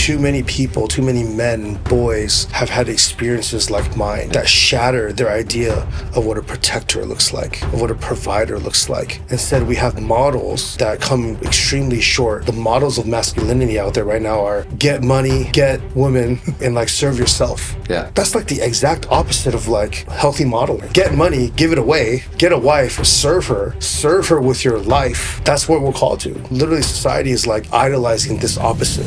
too many people, too many men, boys have had experiences like mine that shatter their idea of what a protector looks like, of what a provider looks like. Instead, we have models that come extremely short. The models of masculinity out there right now are get money, get women, and like serve yourself. Yeah. That's like the exact opposite of like healthy modeling. Get money, give it away, get a wife, serve her with your life. That's what we're called to. Literally, society is like idolizing this opposite.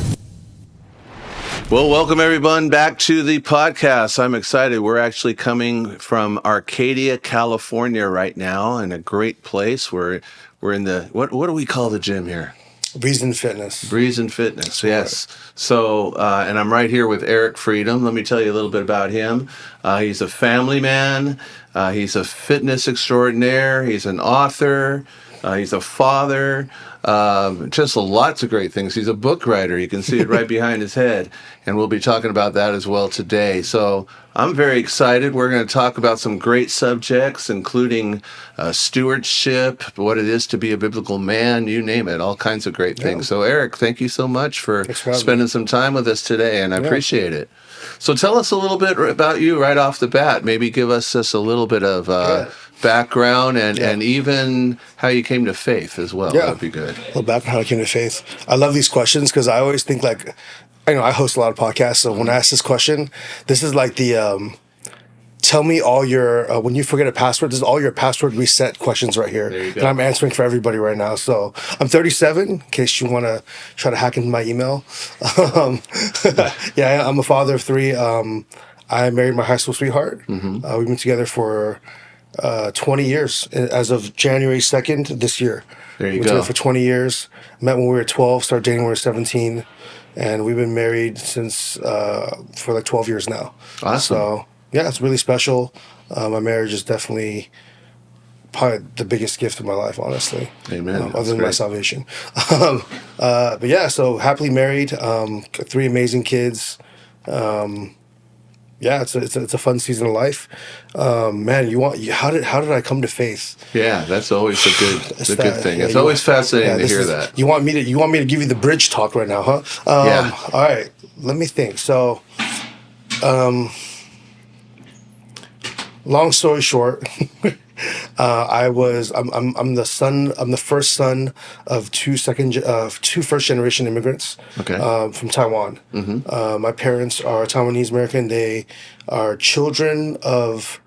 Well, welcome everyone back to the podcast. I'm excited. We're actually coming from Arcadia, California right now, in a great place. We're in the, what do we call the gym here? Breeze and Fitness. Breeze and Fitness, yes. So, and I'm right here with Eric Fredoom. Let me tell you a little bit about him. He's a family man. He's a fitness extraordinaire. He's an author. He's a father. Just lots of great things. He's a book writer. You can see it right behind his head. And we'll be talking about that as well today. So I'm very excited. We're going to talk about some great subjects, including stewardship, what it is to be a biblical man, you name it, all kinds of great things. So Eric, thank you so much for spending some time with us today, and I appreciate it. So tell us a little bit about you right off the bat. Maybe give us just a little bit of background and even how you came to faith as well. That would be good. A little background how I came to faith. I love these questions because I always think like, I host a lot of podcasts, so when I ask this question, this is like the tell me all your, when you forget a password, this is all your password reset questions right here. There you go. And I'm answering for everybody right now. So I'm 37, in case you want to try to hack into my email. Yeah, I'm a father of 3. I married my high school sweetheart. We've been together for 20 years as of January 2nd this year. There you We've go. been together for 20 years. Met when we were 12, started dating when we were 17. And we've been married since for like 12 years now. Awesome. So, yeah, it's really special. My marriage is definitely probably the biggest gift of my life, honestly. Amen. Other than my salvation. But yeah, so happily married, 3 amazing kids. Yeah, it's a fun season of life. Man, how did I come to faith? Yeah, that's always a good thing. It's always fascinating to hear that. You want me to give you the bridge talk right now, huh? Yeah. All right, let me think. So, long story short, I'm the first son of 2 first generation immigrants. From Taiwan. My parents are Taiwanese American. They are children of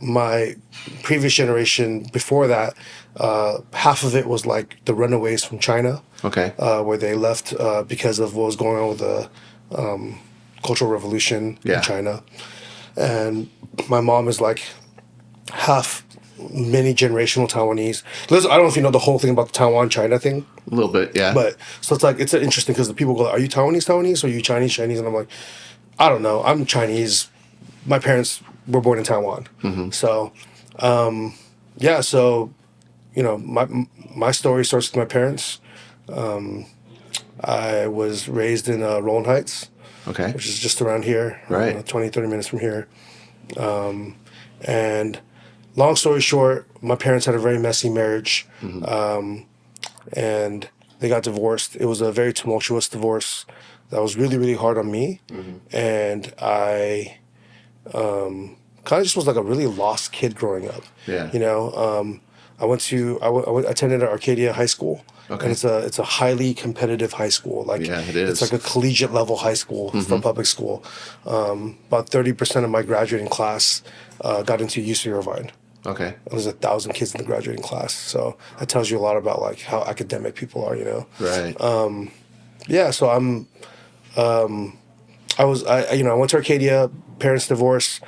my previous generation. Before that, half of it was like the runaways from China. Where they left because of what was going on with the Cultural Revolution in China. And my mom is like half many generational Taiwanese. Listen, I don't know if you know the whole thing about the Taiwan-China thing. A little bit, yeah. But so it's interesting because the people go, "Are you Taiwanese? Or are you Chinese?" And I'm like, I don't know. I'm Chinese. My parents were born in Taiwan. So, yeah. So, my story starts with my parents. I was raised in Rowland Heights. Which is just around here, 20, 30 minutes from here. And long story short, my parents had a very messy marriage, and they got divorced. It was a very tumultuous divorce that was really, really hard on me. And I kind of just was like a really lost kid growing up. I attended Arcadia High School. And it's a highly competitive high school. Like it is. It's like a collegiate level high school from public school. About 30% of my graduating class got into UC Irvine. There's 1,000 kids in the graduating class. So that tells you a lot about like how academic people are, Yeah, so I went to Arcadia, parents divorced.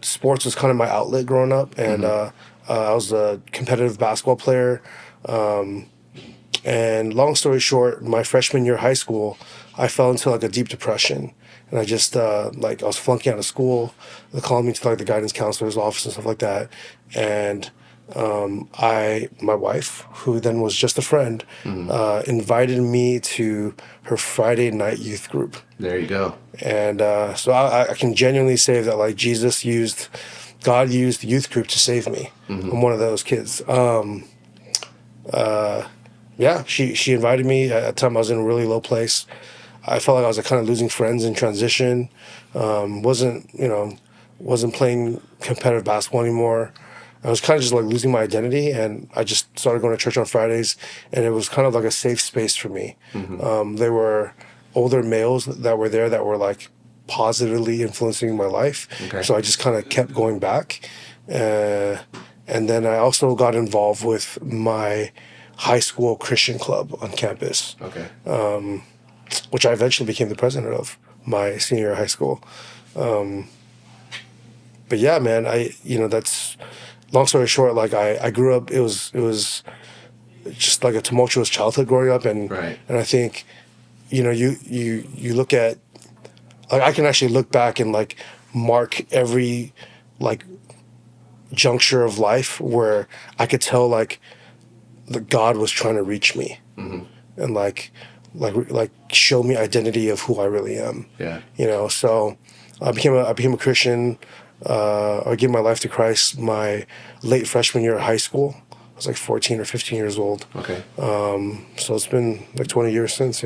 Sports was kind of my outlet growing up, and I was a competitive basketball player. And long story short, my freshman year of high school, I fell into like a deep depression. And I just, I was flunking out of school. They called me to like the guidance counselor's office and stuff like that. And my wife, who then was just a friend, invited me to her Friday night youth group. There you go. And so I can genuinely say that like God used the youth group to save me. I'm one of those kids. yeah, she invited me. At the time, I was in a really low place. I felt like I was kind of losing friends in transition. Wasn't playing competitive basketball anymore. I was kind of just like losing my identity, and I just started going to church on Fridays, and it was kind of like a safe space for me. There were older males that were there that were like positively influencing my life. Okay. So I just kind of kept going back. And then I also got involved with my high school Christian club on campus. Okay. Which I eventually became the president of my senior year of high school. But yeah, man, that's long story short. Like I grew up. It was just like a tumultuous childhood growing up, and right. And I think, you look at, like, I can actually look back and like mark every like juncture of life where I could tell like that God was trying to reach me, and like show me identity of who I really am. Yeah. So I became a Christian. I gave my life to Christ my late freshman year of high school. I was like 14 or 15 years old. Okay. So it's been like 20 years since,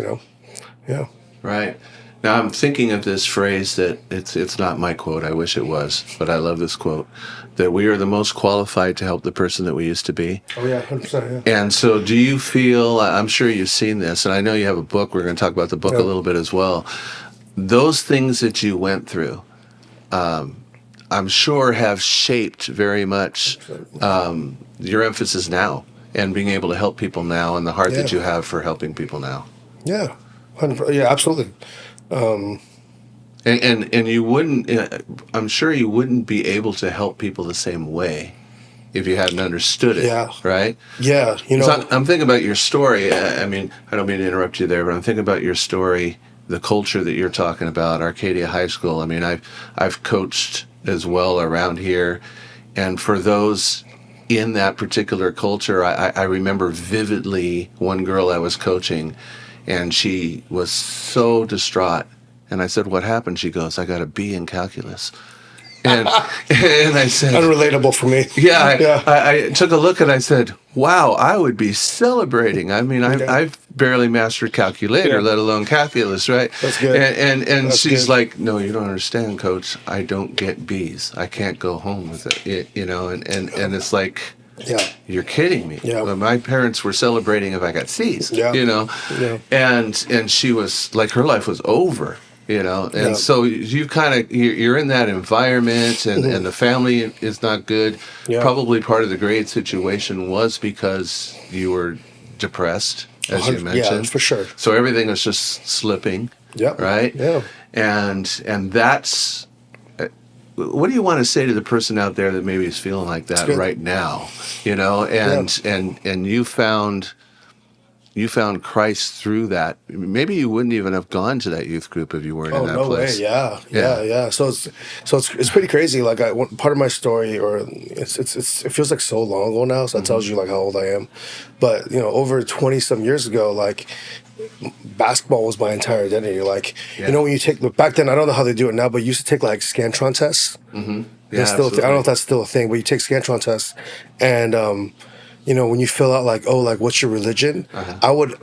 Yeah. Right. Now I'm thinking of this phrase that it's not my quote. I wish it was, but I love this quote, that we are the most qualified to help the person that we used to be. Oh yeah, 100%. Yeah. And so do you feel, I'm sure you've seen this, and I know you have a book. We're going to talk about the book a little bit as well. Those things that you went through, I'm sure have shaped very much your emphasis now and being able to help people now, and the heart that you have for helping people now. Yeah, 100%. Yeah, absolutely. And you wouldn't, I'm sure you wouldn't be able to help people the same way if you hadn't understood it, right? Yeah, So I'm thinking about your story. I mean, I don't mean to interrupt you there, but I'm thinking about your story, the culture that you're talking about, Arcadia High School. I mean, I've coached as well around here, and for those in that particular culture, I remember vividly one girl I was coaching, and she was so distraught. And I said, "What happened?" She goes, "I got a B in calculus." And I said, unrelatable for me. Yeah, I took a look and I said, "Wow, I would be celebrating." I mean, I've barely mastered calculator, let alone calculus, right? That's good. And That's she's good. like, "No, you don't understand, Coach. I don't get B's. I can't go home with it." And it's like, yeah, you're kidding me. Yeah. Well, my parents were celebrating if I got C's. Yeah. Yeah. And she was like, her life was over. And so you're in that environment, and the family is not good. Yeah. Probably part of the grade situation was because you were depressed, as you mentioned. Yeah, for sure. So everything was just slipping. Yeah. Right. Yeah. And that's. What do you want to say to the person out there that maybe is feeling like that right now? And you found Christ through that. Maybe you wouldn't even have gone to that youth group if you weren't in that place. Way. Yeah. So it's pretty crazy. Like part of my story, or it feels like so long ago now. So that tells you like how old I am. But over 20 some years ago, like basketball was my entire identity. Like when you take back then, I don't know how they do it now, but you used to take like Scantron tests. Mm-hmm. Yeah, I don't know if that's still a thing, but you take Scantron tests, and when you fill out like, what's your religion? I would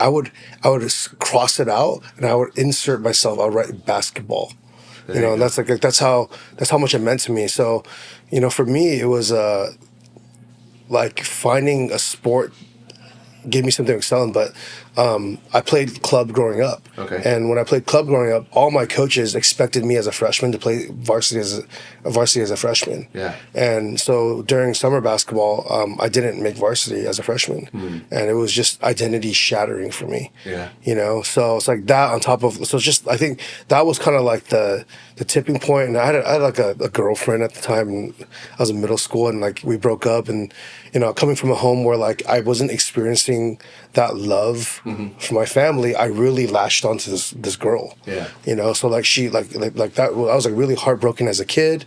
cross it out, and I would insert myself. I would write basketball. And that's how much it meant to me. So, for me, it was like finding a sport gave me something to excel in. But I played club growing up. Okay. And when I played club growing up, all my coaches expected me as a freshman to play varsity as a freshman. Yeah. And so during summer basketball, I didn't make varsity as a freshman. Mm. And it was just identity shattering for me. Yeah. So it's like that on top of, so it's just, I think that was kind of like the tipping point. And I had like a girlfriend at the time, and I was in middle school, and like we broke up, and coming from a home where like I wasn't experiencing that love from my family, I really latched onto this girl. Yeah. So like she like that, I was like really heartbroken as a kid,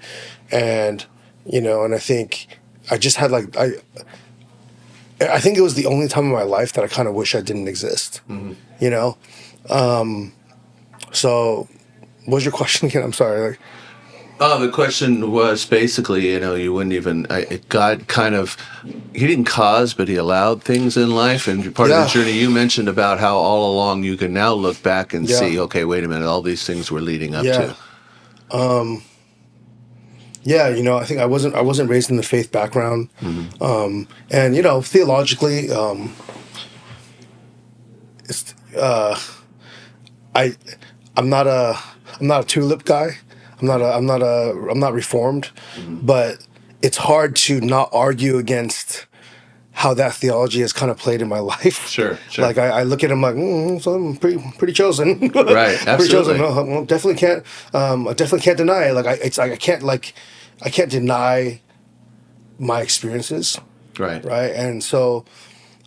and and I think I just had like I think it was the only time in my life that I kind of wish I didn't exist. Mm-hmm. So what was your question again? I'm sorry. Oh, the question was basically, you wouldn't even, God kind of, he didn't cause, but he allowed things in life. And part of the journey you mentioned about how all along you can now look back and see, okay, wait a minute, all these things were leading up to. I think I wasn't raised in the faith background. And, theologically, it's, I'm not a tulip guy. I'm not reformed, but it's hard to not argue against how that theology has kind of played in my life. Sure. Like I look at him like, so I'm pretty chosen. Right. Absolutely. Pretty chosen. No, definitely can't. I definitely can't deny it. I can't deny my experiences. Right. Right. And so,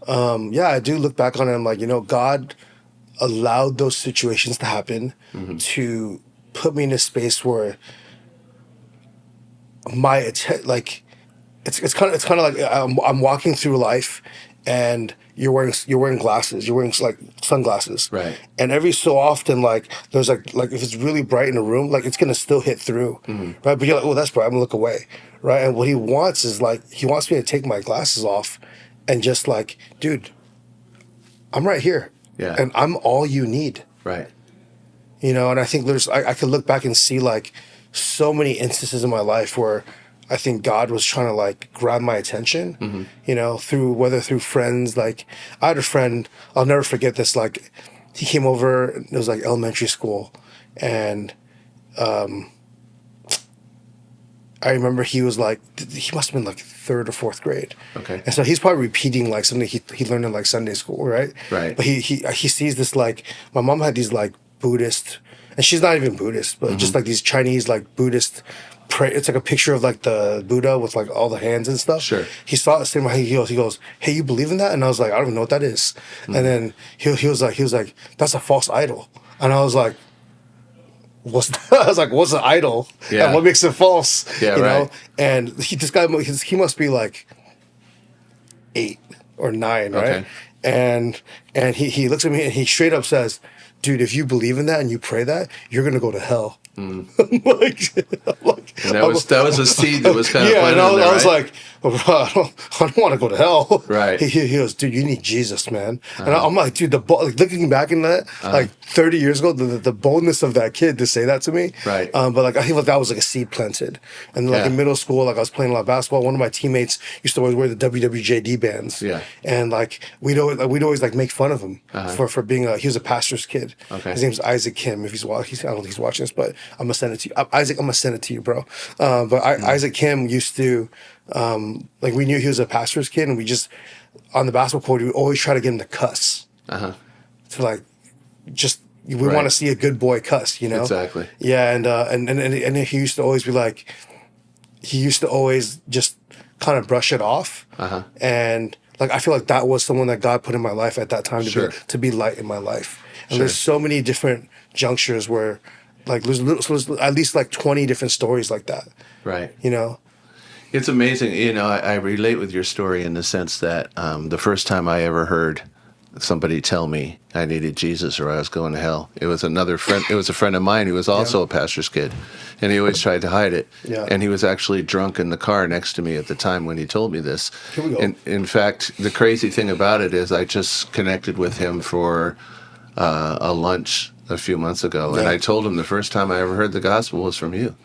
I do look back on it. I'm like, God allowed those situations to happen to put me in a space where it's kind of like I'm walking through life, and you're wearing glasses, you're wearing like sunglasses, right? And every so often, like there's like if it's really bright in a room, like it's gonna still hit through, right? But you're like, oh, that's bright, I'm gonna look away, right? And what he wants is he wants me to take my glasses off, and just like, dude, I'm right here, and I'm all you need, right? And I think I could look back and see like so many instances in my life where I think God was trying to like grab my attention, through friends. Like I had a friend, I'll never forget this. Like he came over, it was like elementary school, and I remember he was like, he must have been like third or fourth grade. Okay. And so he's probably repeating like something he learned in like Sunday school, right? Right. But he sees this, like, my mom had these like Buddhist, and she's not even Buddhist, but just like these Chinese like Buddhist pray. It's like a picture of like the Buddha with like all the hands and stuff. Sure. He saw it, same way he goes, hey, you believe in that? And I was like, I don't even know what that is. And then he was like, that's a false idol. And I was like, what's an idol? Yeah. And what makes it false? Yeah, you right. know? And this guy, he must be like 8 or 9, right? Okay. And he looks at me and he straight up says, dude, if you believe in that and you pray that, you're gonna go to hell. And that was a seed that was kind of planted and there, I was right? like, well, bro, I don't want to go to hell. Right. He goes, dude, you need Jesus, man. And I'm like, dude, looking back in that, like 30 years ago, the boldness of that kid to say that to me. Right. But like, I feel like that was like a seed planted. And like in middle school, like I was playing a lot of basketball. One of my teammates used to always wear the WWJD bands. Yeah. And like we'd always like make fun of him for being he was a pastor's kid. Okay. His name's Isaac Kim. If I don't think he's watching this, but I'm gonna send it to you. Isaac, I'm gonna send it to you, bro. Isaac Kim used to, like, we knew he was a pastor's kid, and we just, on the basketball court, we always try to get him to cuss. To like, just, we want to see a good boy cuss, you know? Exactly. Yeah, and he used to always be like, he used to always just kind of brush it off. And like, I feel like that was someone that God put in my life at that time to be light in my life. And there's so many different junctures where, like, there's at least like 20 different stories like that. Right. You know? It's amazing. I relate with your story in the sense that the first time I ever heard somebody tell me I needed Jesus or I was going to hell, it was another friend. It was a friend of mine who was also a pastor's kid, and he always tried to hide it. Yeah. And he was actually drunk in the car next to me at the time when he told me this. Here we go. And in fact, the crazy thing about it is I just connected with him for a lunch a few months ago, and I told him the first time I ever heard the gospel was from you.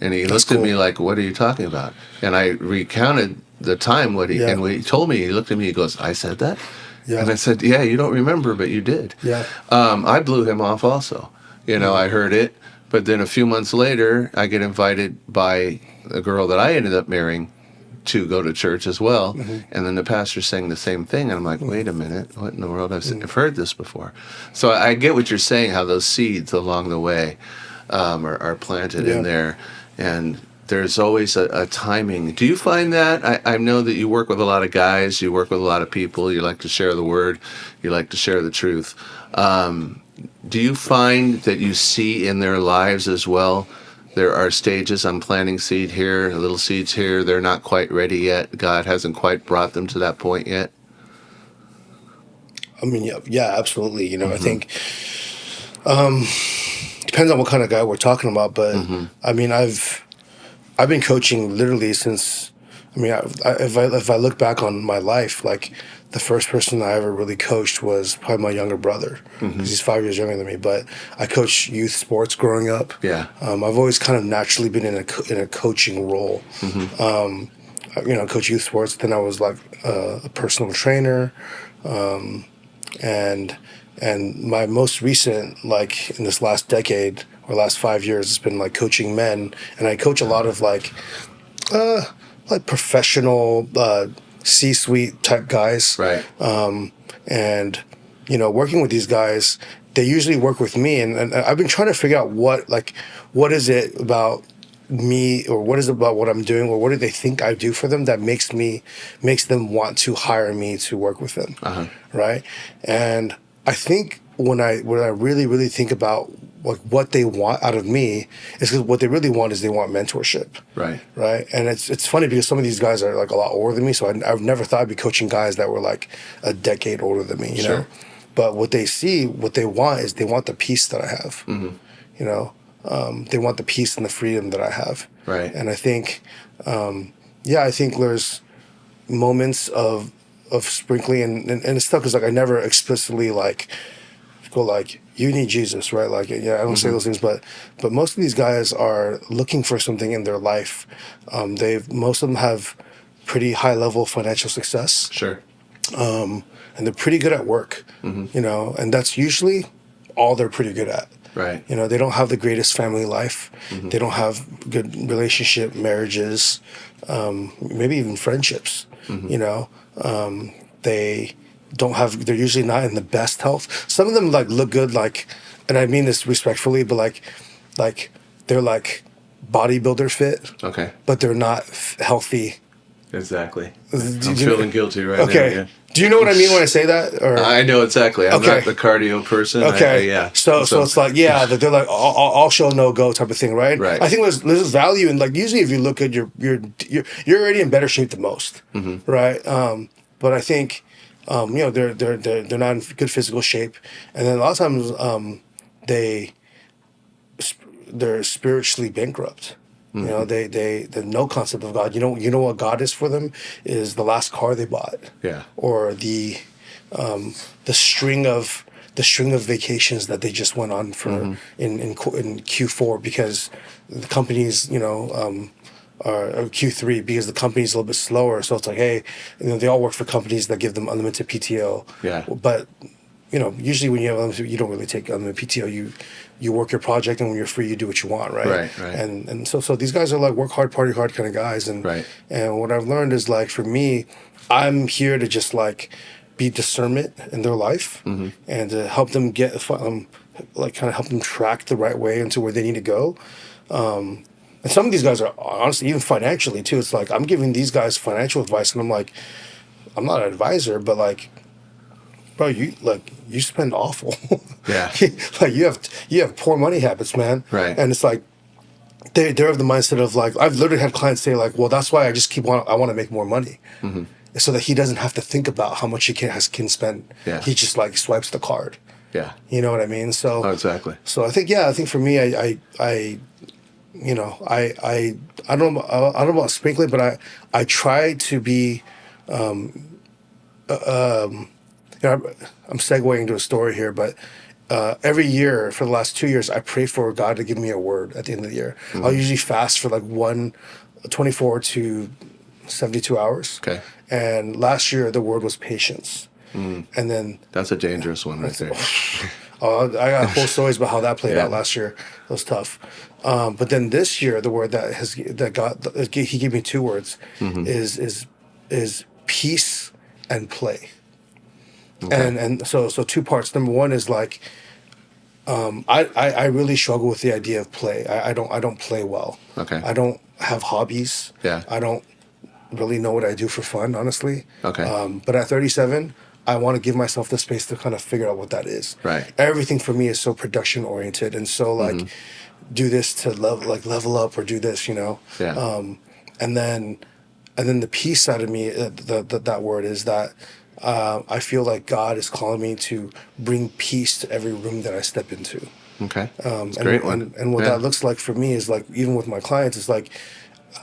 And he looked at me like, what are you talking about? And I recounted the time and when he told me, he looked at me, he goes, I said that? Yeah. And I said, yeah, you don't remember, but you did. Yeah. I blew him off also. I heard it, but then a few months later, I get invited by a girl that I ended up marrying to go to church as well. And then the pastor saying the same thing. And I'm like, wait a minute, what in the world? I've heard this before. So I get what you're saying, how those seeds along the way are planted in there. And there's always a timing. Do you find that? I know that you work with a lot of guys, you work with a lot of people, you like to share the word, you like to share the truth. Do you find that you see in their lives as well, there are stages, I'm planting seed here, little seeds here, they're not quite ready yet, God hasn't quite brought them to that point yet? I mean, yeah, absolutely. I think depends on what kind of guy we're talking about, but I mean, I've I've been coaching literally since. I mean, if I look back on my life, like the first person I ever really coached was probably my younger brother, because he's 5 years younger than me. But I coached youth sports growing up. Yeah. I've always kind of naturally been in a coaching role. Coach youth sports. Then I was like a personal trainer, and my most recent, like in this last decade or last 5 years, has been like coaching men, and I coach a lot of like professional C-suite type guys. Right. And working with these guys, they usually work with me, and I've been trying to figure out what is it about me, or what is it about what I'm doing, or what do they think I do for them that makes them want to hire me to work with them. Right. And I think when I really, really think about like what they want out of me, is because what they really want is they want mentorship. Right. Right. And it's funny because some of these guys are like a lot older than me. So I've never thought I'd be coaching guys that were like a decade older than me, you know? But what they want is they want the peace that I have, they want the peace and the freedom that I have. Right. And I think, I think there's moments of sprinkling and it's tough because like I never explicitly like go like, you need Jesus, right? Like, I don't say those things, but most of these guys are looking for something in their life. Most of them have pretty high level financial success. Sure. And they're pretty good at work, and that's usually all they're pretty good at. Right. They don't have the greatest family life. They don't have good relationship, marriages, maybe even friendships. They're usually not in the best health. Some of them like look good, like, and I mean this respectfully, but like they're like bodybuilder fit. Okay. But they're not healthy. Exactly. I'm feeling guilty right now. Okay. Yeah. Do you know what I mean when I say that? Or? I know exactly. I'm not the cardio person. Okay. So it's like, that they're like all show no go type of thing, right? Right. I think there's value in like usually if you look at you're already in better shape than most, right? But I think they're not in good physical shape, and then a lot of times they're spiritually bankrupt. They have no concept of God. You know what God is for them is the last car they bought. Yeah. Or the string of vacations that they just went on for in Q4 because the companies or Q3 because the company's a little bit slower. So it's like, hey, they all work for companies that give them unlimited PTO. Yeah. But usually when you have unlimited, you don't really take unlimited PTO. You work your project, and when you're free, you do what you want, right? Right. And so these guys are like work hard, party hard kind of guys. And and what I've learned is like for me, I'm here to just like be discernment in their life and to help them get kind of help them track the right way into where they need to go. And some of these guys are honestly, even financially too. It's like I'm giving these guys financial advice, and I'm like, I'm not an advisor, but like, bro, you spend awful. Yeah. Like you have poor money habits, man. Right. And it's like they're of the mindset of like I've literally had clients say like, well, that's why I just I want to make more money, so that he doesn't have to think about how much he can spend. Yeah. He just like swipes the card. Yeah. You know what I mean? So exactly. So I think for me, I don't know about sprinkling, but I try to be. I'm segueing into a story here, but every year for the last 2 years, I pray for God to give me a word at the end of the year. I'll usually fast for like 24 to 72 hours. Okay. And last year, the word was patience. And then... That's a dangerous one right there. I got whole stories about how that played out last year. It was tough. But then this year, the word he gave me 2 words is peace and play. Okay. And so 2 parts. Number 1 is like I really struggle with the idea of play. I don't play well. Okay. I don't have hobbies. Yeah. I don't really know what I do for fun, honestly. Okay. But at 37, I want to give myself the space to kind of figure out what that is. Right. Everything for me is so production oriented and so like do this to level up or do this, Yeah. And then the peace side of me, that word is that I feel like God is calling me to bring peace to every room that I step into. Okay. That's a great one. And what that looks like for me is like, even with my clients, it's like,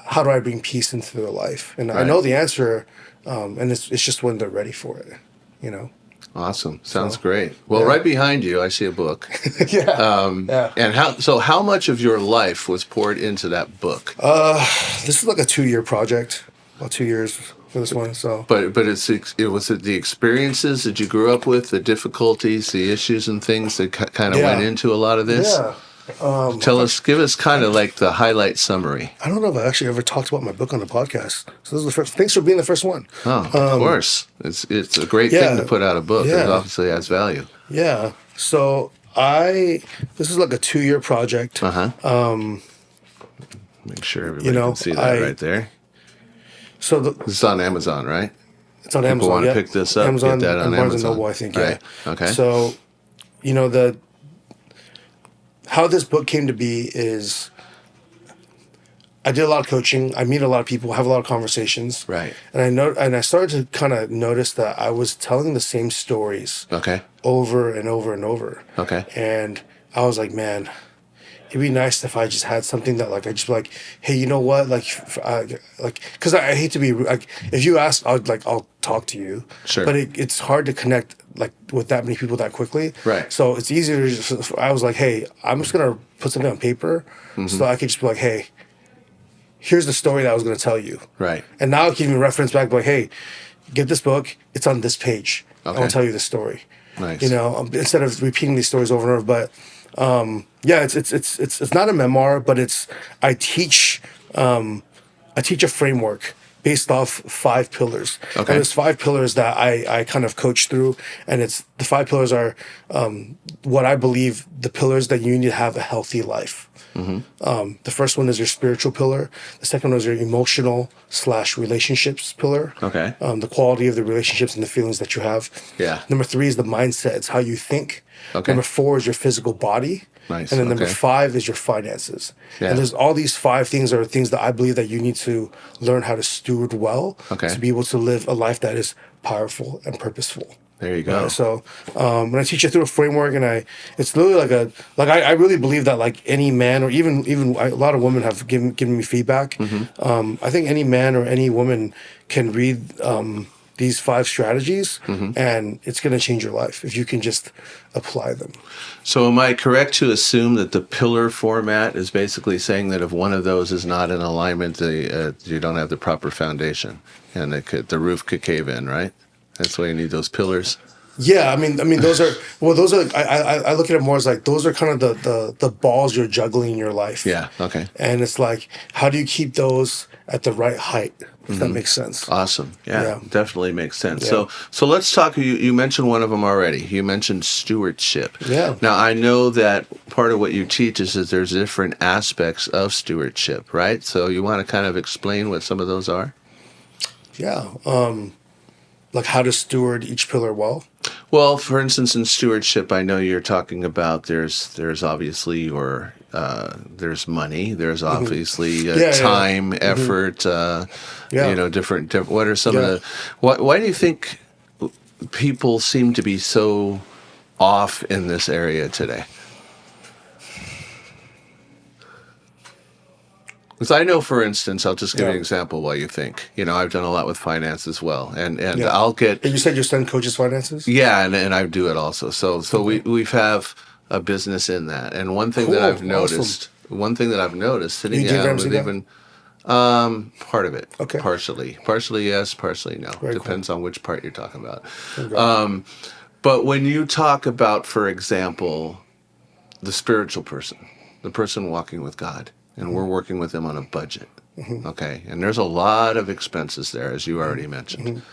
how do I bring peace into their life? And I Right. know the answer, and it's just when they're ready for it, you know. Awesome. Sounds So, great. Well, yeah. right behind you, I see a book. Yeah. Yeah. And how much of your life was poured into that book? This is like a 2-year project, about 2 years for this one. So, But was it the experiences that you grew up with, the difficulties, the issues and things that kind of went yeah, into a lot of this? yeah. Give us kind of like the highlight summary. I don't know if I actually ever talked about my book on the podcast. So this is the first. Thanks for being the first one. Oh, of course. It's a great thing to put out a book. It Yeah. obviously adds value. Yeah. So this is like a 2-year project. Make sure everybody can see that right there. So This is on Amazon, right? it's on People Amazon. want to yeah. pick this up, Amazon, get that on and Barnes and Amazon. Noble, I think. Right. Yeah. Okay. So, how this book came to be is I did a lot of coaching. I meet a lot of people, have a lot of conversations. Right. And I started to kind of notice that I was telling the same stories Okay. over and over and over. Okay. And I was like, man, it'd be nice if I just had something that like I just be like, hey, you know what, because I hate to be like, if you ask, I'll talk to you. Sure. But it's hard to connect like with that many people that quickly. Right. So it's easier to just, I was like, hey, I'm just gonna put something on paper, so I could just be like, hey, here's the story that I was gonna tell you. Right. And now I can even reference back like, hey, get this book. It's on this page. Okay. I'll tell you the story. Nice. You know, instead of repeating these stories over and over. But yeah, it's not a memoir, but I teach a framework based off 5 pillars. Okay. And there's 5 pillars that I kind of coach through, and the 5 pillars are what I believe the pillars that you need to have a healthy life. The first one is your spiritual pillar. The second one is your emotional/relationships pillar. Okay. The quality of the relationships and the feelings that you have. Yeah. Number 3 is the mindset. It's how you think. Okay. Number 4 is your physical body. Nice. And then number Okay. 5 is your finances. Yeah. And there's all these 5 things are things that I believe that you need to learn how to steward well. Okay. To be able to live a life that is powerful and purposeful. There you go. So when I teach it through a framework, and it's literally I really believe that like any man or even a lot of women have given me feedback. I think any man or any woman can read these 5 strategies, and it's going to change your life if you can just apply them. So am I correct to assume that the pillar format is basically saying that if one of those is not in alignment, you don't have the proper foundation, and the roof could cave in, right? That's why you need those pillars. Yeah, I mean, those are I look at it more as like those are kind of the balls you're juggling in your life. Yeah. Okay. And it's like, how do you keep those at the right height? If that makes sense. Awesome. Yeah, definitely makes sense. Yeah. So let's talk. You mentioned one of them already. You mentioned stewardship. Yeah. Now I know that part of what you teach is that there's different aspects of stewardship, right? So you want to kind of explain what some of those are? Yeah. Like how to steward each pillar well. Well, for instance, in stewardship, I know you're talking about there's obviously there's money, there's obviously time, effort, different. What are some of the? Why do you think people seem to be so off in this area today? Because I know, for instance, I'll just give you an example while you think. I've done a lot with finance as well, and I'll get. And you said your son coaches finances? Yeah, and I do it also. So we have a business in that, and one thing that I've noticed, sitting down with even part of it, partially yes, partially no. Very Depends on which part you're talking about. Okay. But when you talk about, for example, the spiritual person, the person walking with God. And we're working with them on a budget, okay? And there's a lot of expenses there, as you already mentioned.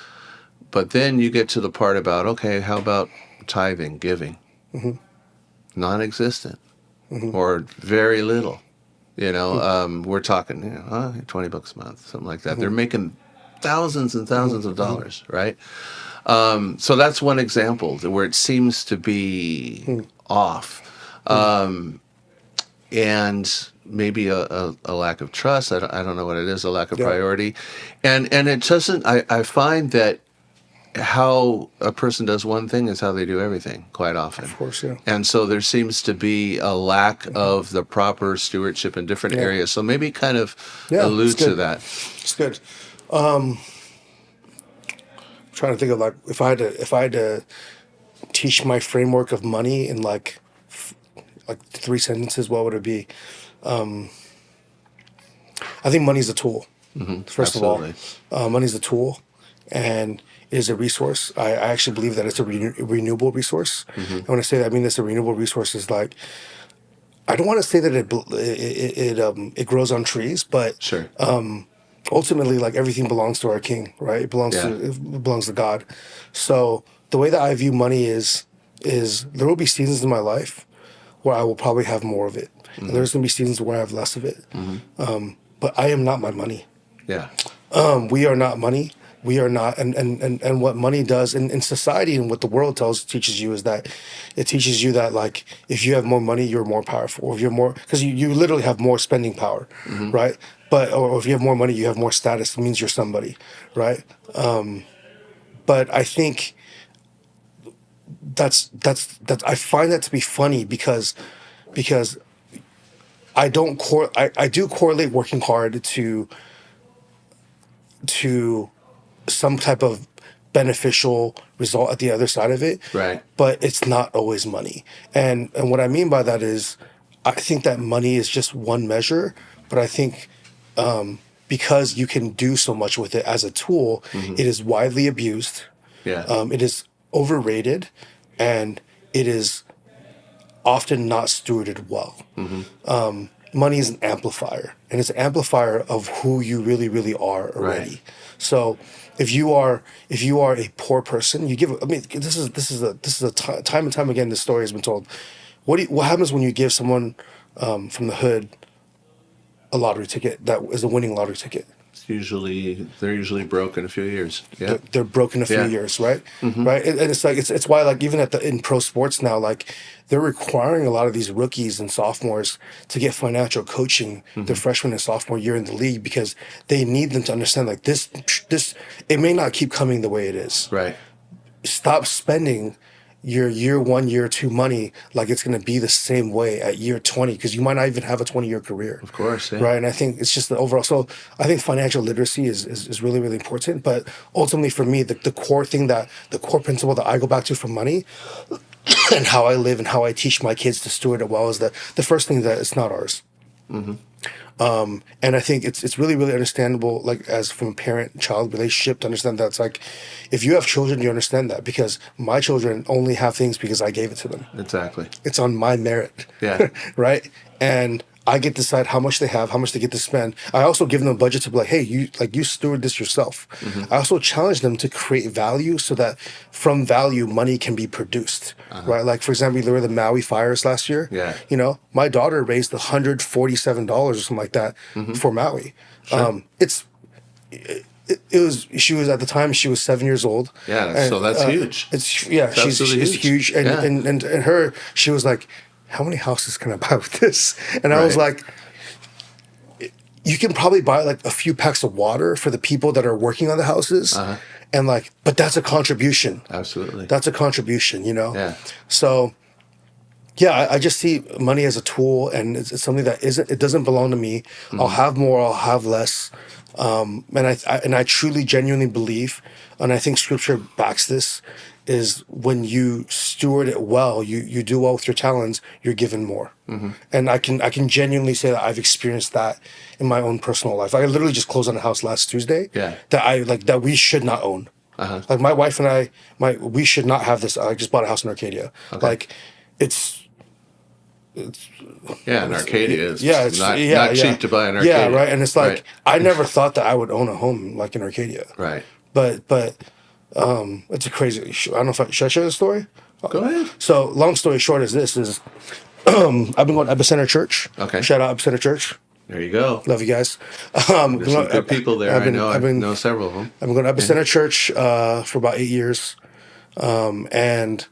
But then you get to the part about, okay, how about tithing, giving? Non-existent or very little. We're talking, $20 a month, something like that. They're making thousands and thousands of dollars, right? So that's one example where it seems to be off. And maybe a lack of trust. I don't know what it is, a lack of priority. And it doesn't, I find that how a person does one thing is how they do everything, quite often. Of course, yeah. And so there seems to be a lack of the proper stewardship in different areas. So maybe kind of allude to that. It's good. I'm trying to think of like if I had to teach my framework of money in like 3 sentences, what would it be? I think money is a tool. First Absolutely. of all, money is a tool, and it is a resource. I actually believe that it's a renewable resource. And when I say that, I mean it's a renewable resource. Is like, I don't want to say that it grows on trees, but Sure. Ultimately, like everything belongs to our King, right? It belongs to God. So the way that I view money is there will be seasons in my life where I will probably have more of it, and there's going to be seasons where I have less of it. But I am not my money. Yeah. We are not money. We are not, and what money does in society and what the world teaches you is that it teaches you that like if you have more money, you're more powerful. Or if you're more, because you literally have more spending power, right? But or if you have more money, you have more status. It means you're somebody, right? But I think that's I find that to be funny because I don't I do correlate working hard to some type of beneficial result at the other side of it. Right. But it's not always money. And what I mean by that is I think that money is just one measure, but I think because you can do so much with it as a tool, it is widely abused. Yeah. It is overrated, and it is often not stewarded well. Money is an amplifier, and it's an amplifier of who you really, really are already. Right. So if you are a poor person, you give. I mean, this is a time and time again. This story has been told. What happens when you give someone from the hood a lottery ticket that is a winning lottery ticket? They're usually broke in a few years. Yeah. They're broke in a few years, right? Right, and it's like it's why like even in pro sports now, like they're requiring a lot of these rookies and sophomores to get financial coaching their freshman and sophomore year in the league because they need them to understand like this it may not keep coming the way it is. Right. Stop spending your year 1, year 2 money like it's going to be the same way at year 20 because you might not even have a 20-year career. Of course, yeah. Right? And I think it's just the overall. So I think financial literacy is really, really important. But ultimately for me, the core principle that I go back to for money and how I live and how I teach my kids to steward it well is that the first thing that it's not ours. And I think it's really, really understandable, like as from a parent-child relationship, to understand that it's like, if you have children, you understand that because my children only have things because I gave it to them. Exactly. It's on my merit. Yeah. Right? And I get to decide how much they have, how much they get to spend. I also give them a budget to be like, hey, you steward this yourself. I also challenge them to create value so that from value, money can be produced. Right? Like, for example, there were the Maui fires last year. Yeah. You know, my daughter raised $147 or something like that for Maui. Sure. She was at the time she was 7 years old. Yeah, and, so that's huge. She's huge. And her, she was like, how many houses can I buy with this? And I was like, you can probably buy like a few packs of water for the people that are working on the houses. And like, but that's a contribution. Absolutely. That's a contribution, you know? Yeah. So, yeah, I just see money as a tool, and it's something that it doesn't belong to me. I'll have more, I'll have less. And I truly, genuinely believe, and I think Scripture backs this, is when you steward it well, you do well with your talents, you're given more. And I can genuinely say that I've experienced that in my own personal life. I literally just closed on a house last Tuesday that we should not own. Like my wife and we should not have this. I just bought a house in Arcadia. Okay. Like it's and Arcadia is not cheap to buy in Arcadia. Yeah, right. And it's like I never thought that I would own a home like in Arcadia. Right. But it's a crazy. I don't know should I share the story? Go ahead. So long story short is this is I've been going to Epicenter Church. Okay. Shout out Epicenter Church. There you go. Love you guys. There's some good people there. I know several of them. I've been going to Epicenter Church for about 8 years. And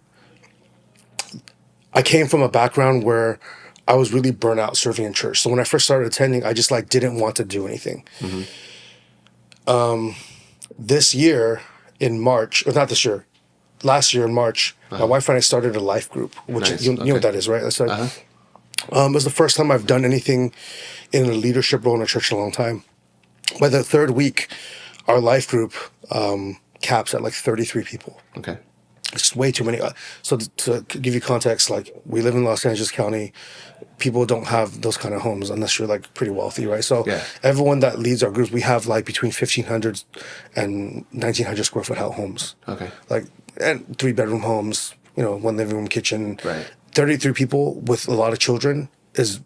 I came from a background where I was really burnt out serving in church. So when I first started attending, I just like didn't want to do anything. This year, in March, or not this year, last year in March, my wife and I started a life group, which you know what that is, right? That's like, it was the first time I've done anything in a leadership role in a church in a long time. By the third week, our life group caps at like 33 people. Okay. It's way too many. So to give you context, like we live in Los Angeles County. People don't have those kind of homes unless you're like pretty wealthy, right? So everyone that leads our groups, we have like between 1,500 and 1,900 square foot homes. Okay. Like, and 3-bedroom homes, you know, 1 living room, kitchen. Right. 33 people with a lot of children is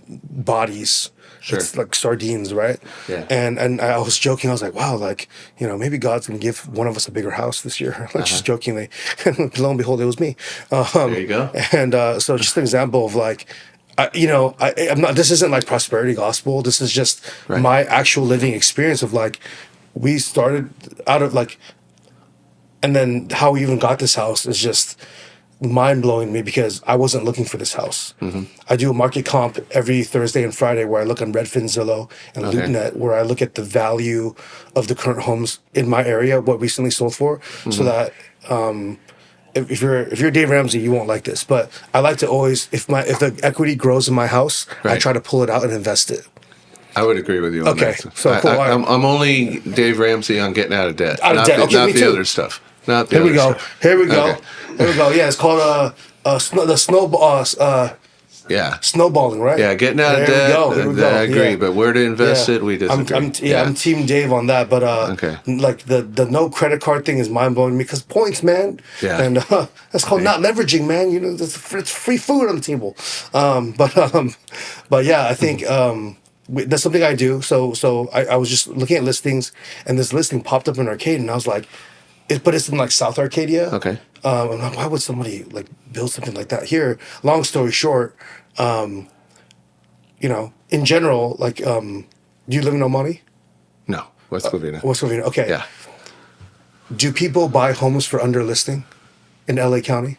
bodies. Sure. It's like sardines, right? Yeah. And I was joking. I was like, wow, like, you know, maybe God's going to give one of us a bigger house this year. Like, just jokingly. And lo and behold, it was me. There you go. And so just an example of like, I'm not, this isn't like prosperity gospel. This is just my actual living experience of like, we started out of like, and then how we even got this house is just mind-blowing to me because I wasn't looking for this house. Mm-hmm. I do a market comp every Thursday and Friday where I look on Redfin, Zillow, and LoopNet, where I look at the value of the current homes in my area, what recently sold for, so that if you're Dave Ramsey, you won't like this, but I like to always, if the equity grows in my house, I try to pull it out and invest it. I would agree with you on that. So cool. I'm only Dave Ramsey on getting out of debt. Not the other stuff. Not the Here other we go. stuff. Here we go. Okay. Here we go. Yeah, it's called the snowball. Snowballing, right? Yeah, getting out of debt. I agree, but where to invest it, we disagree. I'm Team Dave on that, but like the no credit card thing is mind blowing because points, man. Yeah, and that's called not leveraging, man. You know, it's free food on the table. But yeah, I think that's something I do. So I was just looking at listings, and this listing popped up in Arcade, and I was like, but it's in like South Arcadia. Okay. I'm like, why would somebody like build something like that here? Long story short, in general, like, do you live in El Monte? No, West Covina. West Covina. Okay. Yeah. Do people buy homes for under listing in LA County?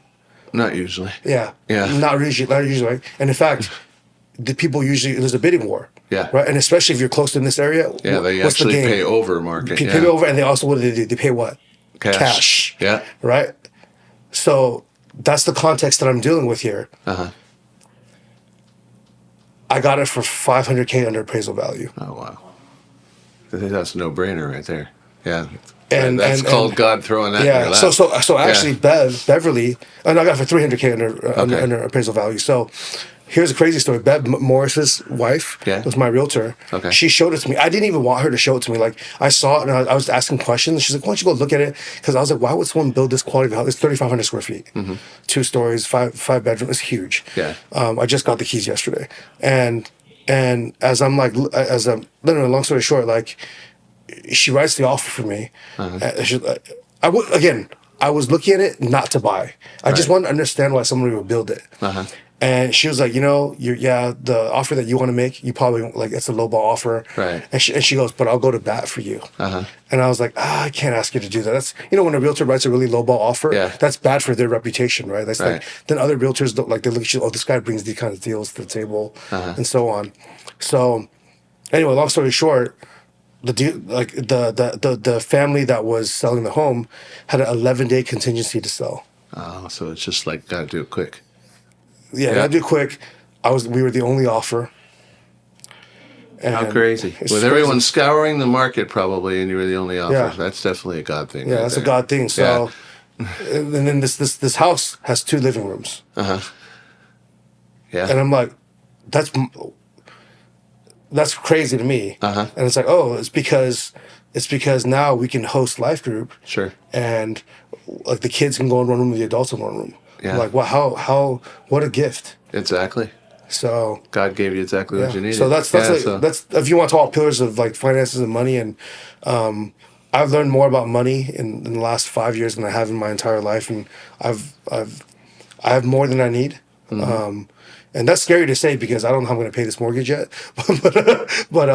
Not usually. Yeah. Yeah. Not usually, right? And in fact, the people usually there's a bidding war. Yeah. Right. And especially if you're close in this area. Yeah, they actually pay over market. Pay over, and they also what do? They pay what? Cash. Yeah. Right? So that's the context that I'm dealing with here. Uh-huh. I got it for $500K under appraisal value. Oh, wow. I think that's a no-brainer right there. Yeah. And that's called God throwing that in your lap. So actually Beverly, and I got it for $300K under appraisal value. So here's a crazy story. Bev Morris's wife was my realtor. Okay. She showed it to me. I didn't even want her to show it to me. Like, I saw it, and I was asking questions. She's like, why don't you go look at it? Because I was like, why would someone build this quality of house? It's 3,500 square feet. Mm-hmm. 2 stories, five bedrooms. It's huge. Yeah. I just got the keys yesterday. And as I'm literally, long story short, like, she writes the offer for me. Uh-huh. I was looking at it not to buy. I just wanted to understand why somebody would build it. Uh-huh. And she was like, the offer that you want to make, you probably won't, like, it's a lowball offer. Right. And she goes, but I'll go to bat for you. Uh-huh. And I was like, I can't ask you to do that. That's, when a realtor writes a really lowball offer, that's bad for their reputation, right? That's like, then other realtors don't, like, they look at you, this guy brings these kind of deals to the table, and so on. So anyway, long story short, the family that was selling the home had an 11-day contingency to sell. Oh, so it's just like, got to do it quick. Yeah, gotta do quick. We were the only offer. And how crazy! With everyone scouring the market, probably, and you were the only offer. That's definitely a God thing. Yeah, that's a God thing. So, and then this house has 2 living rooms. Uh huh. Yeah. And I'm like, that's crazy to me. Uh huh. And it's like, it's because now we can host life group. Sure. And like the kids can go in one room, the adults in one room. Yeah. I'm like, wow, what a gift. Exactly. So God gave you exactly what you needed. So that's if you want to talk pillars of like finances and money, and I've learned more about money in the last 5 years than I have in my entire life, and I have more than I need. Mm-hmm. And that's scary to say because I don't know how I'm going to pay this mortgage yet, but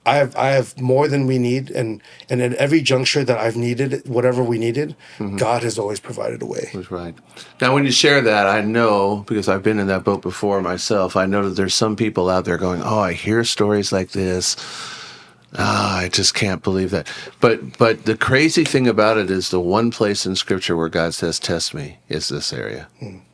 I have more than we need, and at every juncture that I've needed, whatever we needed, God has always provided a way. That's right. Now, when you share that, I know, because I've been in that boat before myself, I know that there's some people out there going, oh, I hear stories like this, I just can't believe that. But the crazy thing about it is the one place in Scripture where God says, "Test me," is this area.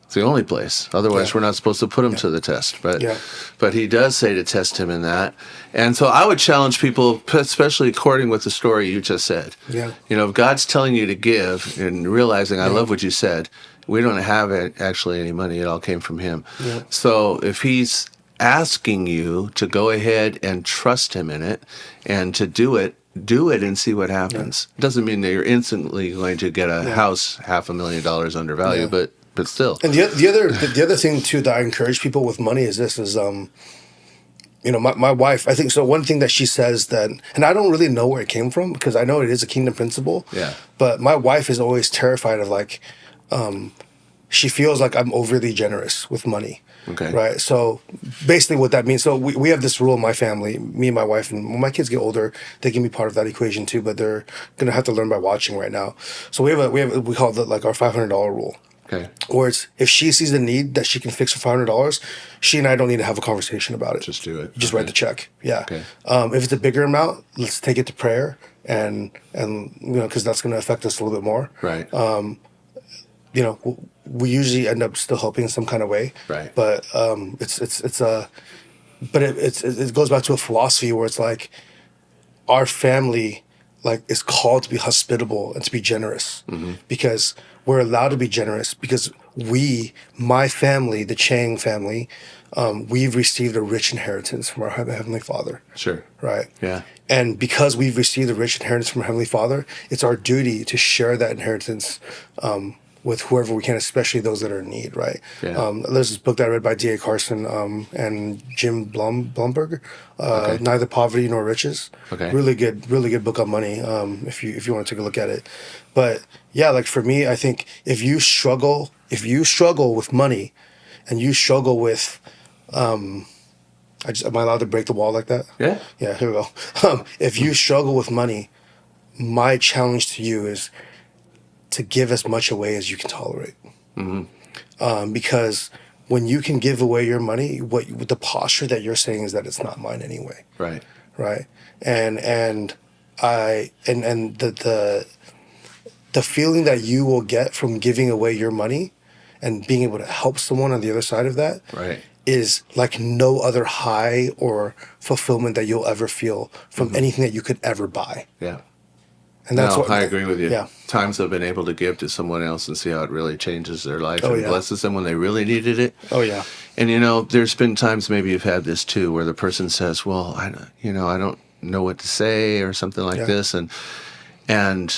It's the only place. Otherwise, we're not supposed to put him to the test. But he does say to test him in that. And so I would challenge people, especially according with the story you just said. Yeah. If God's telling you to give and realizing, I love what you said, we don't have actually any money. It all came from him. Yeah. So if he's asking you to go ahead and trust him in it and to do it and see what happens. It doesn't mean that you're instantly going to get a house $500,000 undervalued, but still. And the other thing too that I encourage people with money is this is my wife, I think so one thing that she says that, and I don't really know where it came from because I know it is a kingdom principle. Yeah. But my wife is always terrified of she feels like I'm overly generous with money. Okay. Right. So basically what that means, so we have this rule in my family, me and my wife, and when my kids get older, they can be part of that equation too, but they're going to have to learn by watching right now. So we call it like our $500 rule. Okay. Or it's if she sees the need that she can fix for $500, she and I don't need to have a conversation about it. Just do it. Just write the check. Yeah. Okay. If it's a bigger amount, let's take it to prayer and because that's going to affect us a little bit more. Right. We usually end up still helping in some kind of way. Right. But it goes back to a philosophy where it's like our family is called to be hospitable and to be generous because we're allowed to be generous because my family, the Chang family, we've received a rich inheritance from our Heavenly Father. Sure. Right. Yeah. And because we've received a rich inheritance from our Heavenly Father, it's our duty to share that inheritance with whoever we can, especially those that are in need, right? Yeah. There's this book that I read by D.A. Carson and Jim Blumberger, Neither Poverty Nor Riches. Okay. Really good book on money, if you want to take a look at it. But yeah, for me, I think if you struggle with money and you struggle with am I allowed to break the wall like that? Yeah. Yeah, here we go. If you struggle with money, my challenge to you is to give as much away as you can tolerate. Because when you can give away your money, the posture that you're saying is that it's not mine anyway. Right. Right. And the feeling that you will get from giving away your money and being able to help someone on the other side of that is like no other high or fulfillment that you'll ever feel from anything that you could ever buy. Yeah. And that's I agree with you. Yeah. Times I've been able to give to someone else and see how it really changes their life and yeah. blesses them when they really needed it. Oh, yeah. And, there's been times maybe you've had this too, where the person says, well, I don't know what to say or something like this. And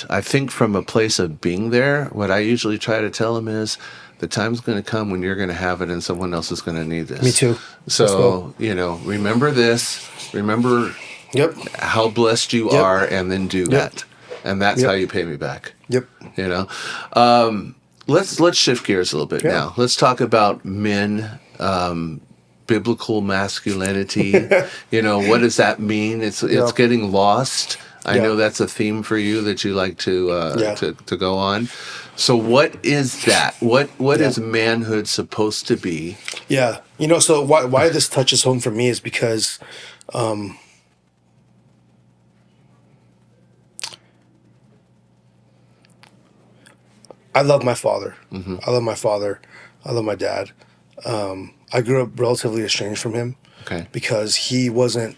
I think from a place of being there, what I usually try to tell them is the time's going to come when you're going to have it and someone else is going to need this. Me too. So, remember this, remember how blessed you are, and then do that. And that's how you pay me back. Yep. Let's shift gears a little bit now. Let's talk about men, biblical masculinity. What does that mean? It's getting lost. I know that's a theme for you that you like to go on. So what is that? What is manhood supposed to be? Yeah. So why this touches home for me is because I love my father. I love my father. I love my dad. I grew up relatively estranged from him because he wasn't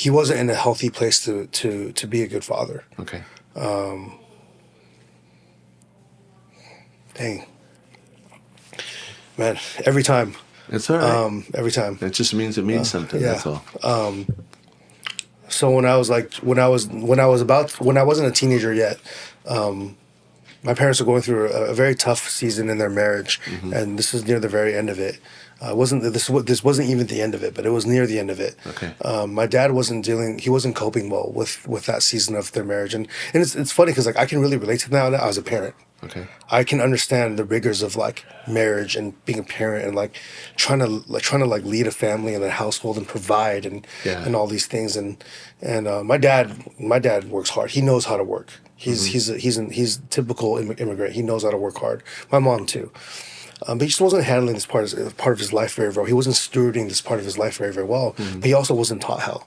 in a healthy place to be a good father. Okay. Dang. Man, every time. It's all right. Every time. It just means it means something. Yeah. That's all. So when I wasn't a teenager yet, my parents were going through a very tough season in their marriage, and this was near the very end of it. This wasn't even the end of it, but it was near the end of it. Okay. My dad he wasn't coping well with that season of their marriage, and it's funny because I can really relate to that now as a parent. Okay. I can understand the rigors of marriage and being a parent and trying to lead a family and a household and provide and all these things and my dad works hard. He knows how to work. He's typical immigrant. He knows how to work hard. My mom too. But he just wasn't handling this part of his life very well. He wasn't stewarding this part of his life very, very well. But he also wasn't taught how.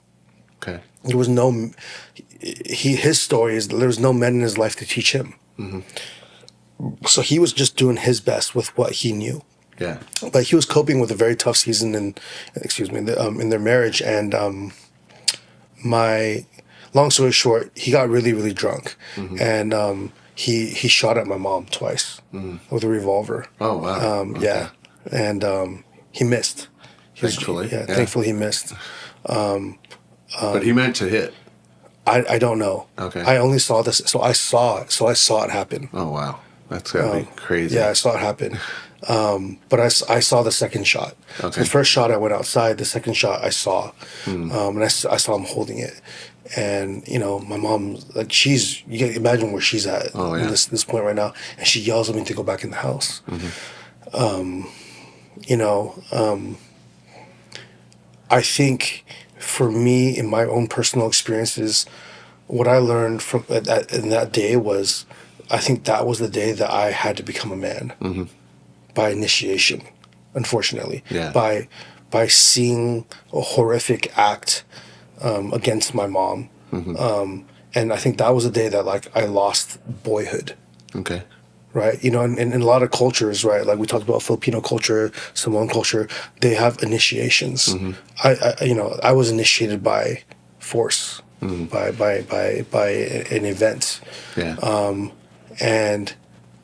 Okay. There was no. His story is there was no men in his life to teach him. So he was just doing his best with what he knew. Yeah. But he was coping with a very tough season in their marriage, and long story short, he got really, really drunk, and he shot at my mom twice with a revolver. Oh wow! Okay. Yeah, and he missed. Thankfully, thankfully he missed. But he meant to hit. I don't know. Okay. I only saw this, so I saw it happen. Oh wow, that's gotta be crazy. Yeah, I saw it happen. But I saw the second shot. Okay. So the first shot I went outside. The second shot I saw, and I saw him holding it. And my mom, like, you can imagine where she's at in this point right now, and she yells at me to go back in the house. I think for me, in my own personal experiences, what I learned from in that day was, I think that was the day that I had to become a man by initiation, unfortunately. Yeah. By seeing a horrific act against my mom. And I think that was the day that, like, I lost boyhood. Okay. Right? In a lot of cultures, right? Like we talked about Filipino culture, Samoan culture, they have initiations. I was initiated by force, by an event. Yeah. And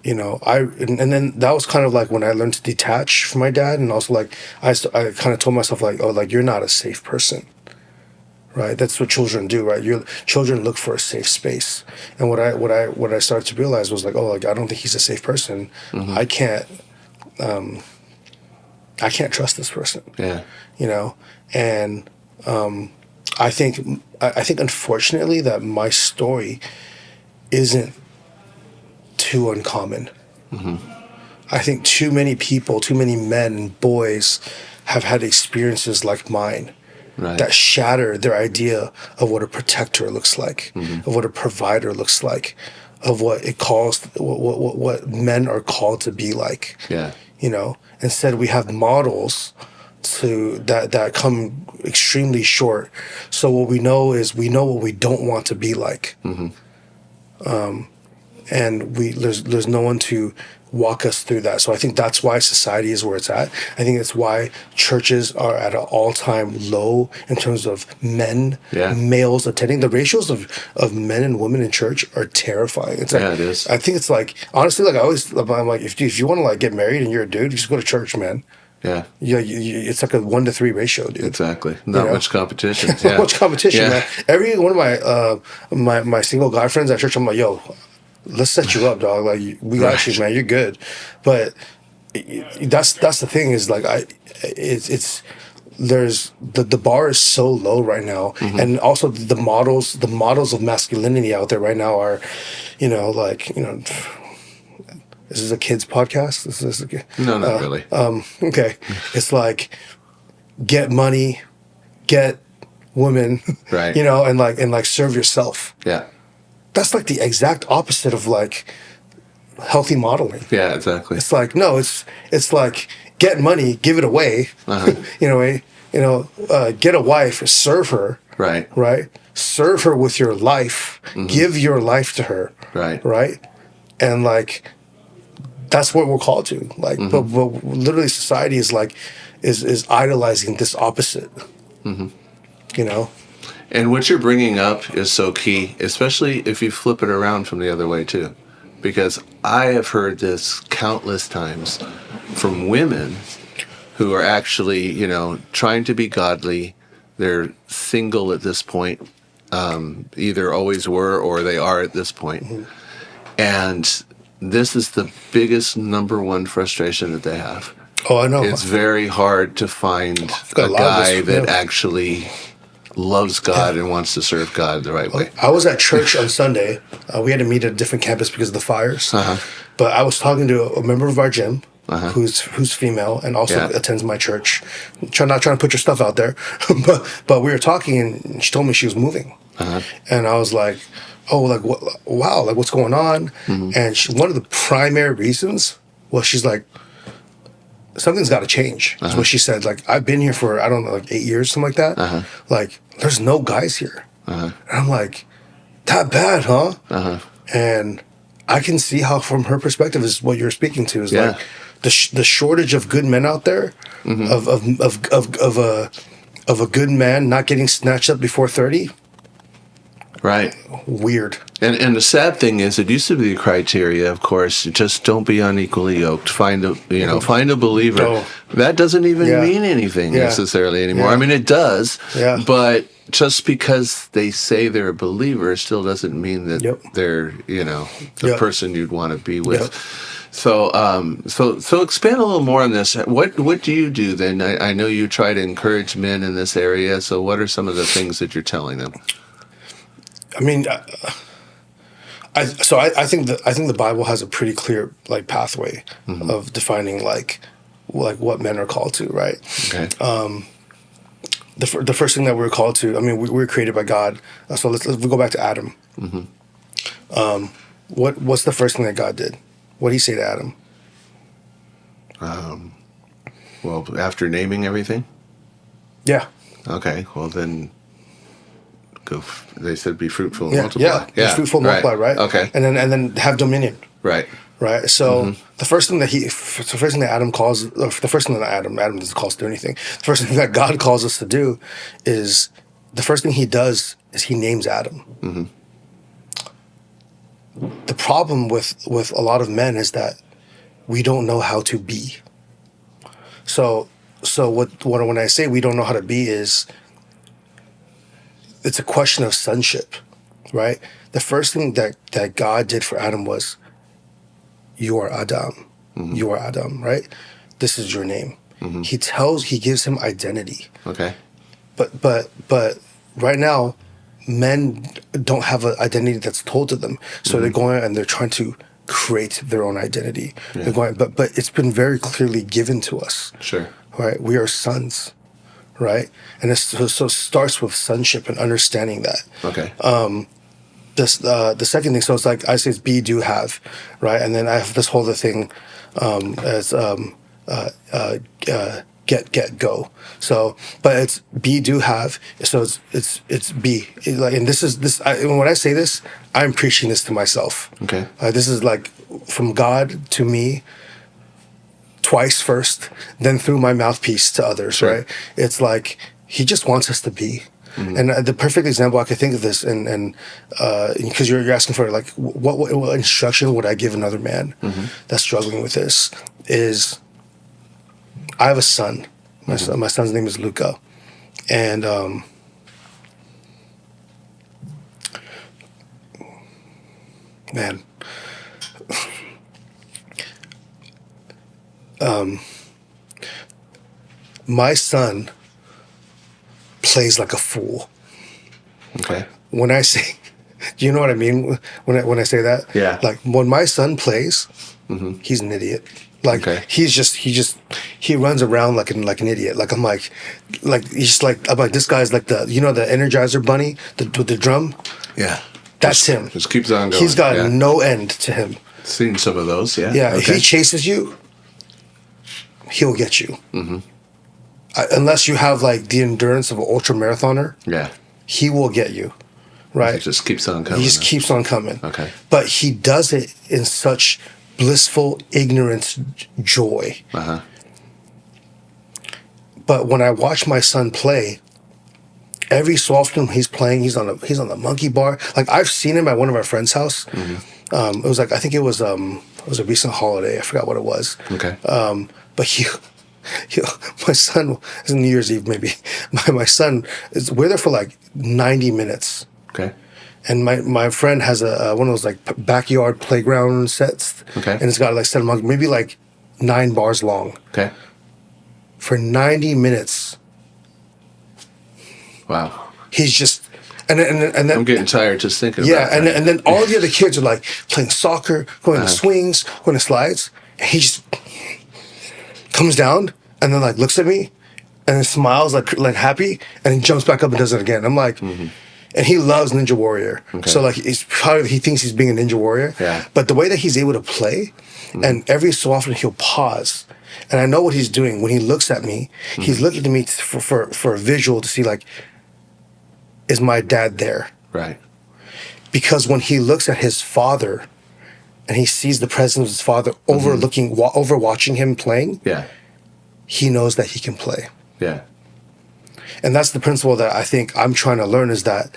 then that was kind of like when I learned to detach from my dad, and also like I kind of told myself, like, oh, like, you're not a safe person, right? That's what children do, right? Children look for a safe space, and what I started to realize was, like, oh, like, I don't think he's a safe person. I can't trust this person. Yeah. And I think unfortunately that my story isn't too uncommon. I think too many people, too many men and boys have had experiences like mine that shatter their idea of what a protector looks like, of what a provider looks like, of what what men are called to be like. Yeah. Instead we have models that come extremely short. So what we know is we know what we don't want to be like. And there's no one to walk us through that. So I think that's why society is where it's at. I think that's why churches are at an all-time low in terms of males attending. The ratios of men and women in church are terrifying. It's like, it is. I think it's like, honestly, like I'm like, if you want to, like, get married and you're a dude, you just go to church, man. Yeah. It's like a 1-to-3 ratio, dude. Exactly. Not much competition. Not much competition, man. Every one of my single guy friends at church, I'm like, yo, let's set you up, dog. Like, we got you, man. You're good. But that's the thing is, like, there's the bar is so low right now, and also the models of masculinity out there right now are, this is a kids podcast. No, not really. Okay, it's like get money, get women, right? and serve yourself. Yeah. That's like the exact opposite of, like, healthy modeling. Yeah, exactly. It's like, no, it's like get money, give it away. Get a wife, serve her. Right. Serve her with your life. Give your life to her. Right. And, like, that's what we're called to. Like, but literally society is like is idolizing this opposite. And what you're bringing up is so key, especially if you flip it around from the other way too. Because I have heard this countless times from women who are actually, trying to be godly. They're single at this point, either always were or they are at this point. And this is the biggest number one frustration that they have. Oh, I know. It's very hard to find a guy that actually loves God and wants to serve God the right way. I was at church on Sunday. We had to meet at a different campus because of the fires. But I was talking to a member of our gym who's female and also attends my church. Not trying to put your stuff out there, but we were talking and she told me she was moving, and I was like, oh, like what? Wow, like what's going on? And one of the primary reasons was she's like, something's got to change. That's what she said. Like, I've been here for, I don't know, like 8 years, something like that. Like, there's no guys here. And I'm like, that bad, huh? And I can see how, from her perspective, is what you're speaking to, is like the shortage of good men out there, of a good man not getting snatched up before 30. Right. Weird. And the sad thing is, it used to be the criteria, of course, just don't be unequally yoked. Find a believer. Oh. That doesn't even mean anything necessarily anymore. I mean, it does. But just because they say they're a believer still doesn't mean that they're, the person you'd want to be with. So, so expand a little more on this. What do you do then? I know you try to encourage men in this area. So, what are some of the things that you're telling them? I mean, I think the Bible has a pretty clear like pathway of defining like what men are called to, right? Okay. The first thing that we're called to, I mean, we were created by God. So let's go back to Adam. What's the first thing that God did? What did he say to Adam? Well, after naming everything? Yeah. Okay. Well, then they said be fruitful and multiply. Yeah. Be fruitful and multiply, right? Okay. And then have dominion. Right. Right. So the first thing that Adam doesn't call us to do anything. The first thing that God calls us to do is, the first thing he does is he names Adam. The problem with a lot of men is that we don't know how to be. So when I say we don't know how to be, is it's a question of sonship, right? The first thing that God did for Adam was, you are Adam. You are Adam, right? This is your name. He gives him identity. Okay. But right now, men don't have an identity that's told to them. So they're going and they're trying to create their own identity. Yeah. They're going, but it's been very clearly given to us. Sure. Right? We are sons. Right? And so it starts with sonship and understanding that. Okay. The second thing, so it's like I say, it's be, do, have, right? And then I have this whole other thing as get, go. So, but it's be, do, have. So it's be. And this is this. When I say this, I'm preaching this to myself. Okay. This is like from God to me. Twice first, then through my mouthpiece to others, sure. Right? It's like he just wants us to be. And the perfect example I could think of this, and because you're asking for like what instruction would I give another man that's struggling with this, is I have a son. My son's name is Luca, and man. My son plays like a fool. Okay. When I say, do you know what I mean when I say that? Yeah. Like when my son plays, he's an idiot. Like he runs around like an idiot. Like I'm like he's like I'm like, this guy's like the Energizer bunny with the drum. Yeah. That's him. Just keeps on going. He's got no end to him. Seen some of those. Yeah. Yeah. Okay. If he chases you, he'll get you. Unless you have like the endurance of an ultra marathoner, he will get you, right? He just keeps on coming. He just keeps on coming. Okay. But he does it in such blissful ignorance, joy. But when I watch my son play, every so often he's playing, he's on the monkey bar. Like I've seen him at one of our friends' house. It was like, I think it was a recent holiday. I forgot what it was. Okay. But my son, it's New Year's Eve maybe. My son we're there for like 90 minutes. Okay. And my friend has one of those like backyard playground sets. Okay. And it's got like 7 monkeys, maybe like 9 bars long. Okay. For 90 minutes. Wow. He's just, and then I'm getting tired just thinking about that. Yeah, and then all the other kids are like playing soccer, going to swings, going to slides, and he just comes down and then like looks at me and then smiles like happy and then jumps back up and does it again. I'm like, And he loves Ninja Warrior. Okay. So like he thinks he's being a Ninja Warrior. Yeah. But the way that he's able to play, and every so often he'll pause. And I know what he's doing. When he looks at me, he's looking to me for a visual to see, like, is my dad there? Right. Because when he looks at his father and he sees the presence of his father overwatching him playing, Yeah. he knows that he can play. Yeah. And that's the principle that I think I'm trying to learn, is that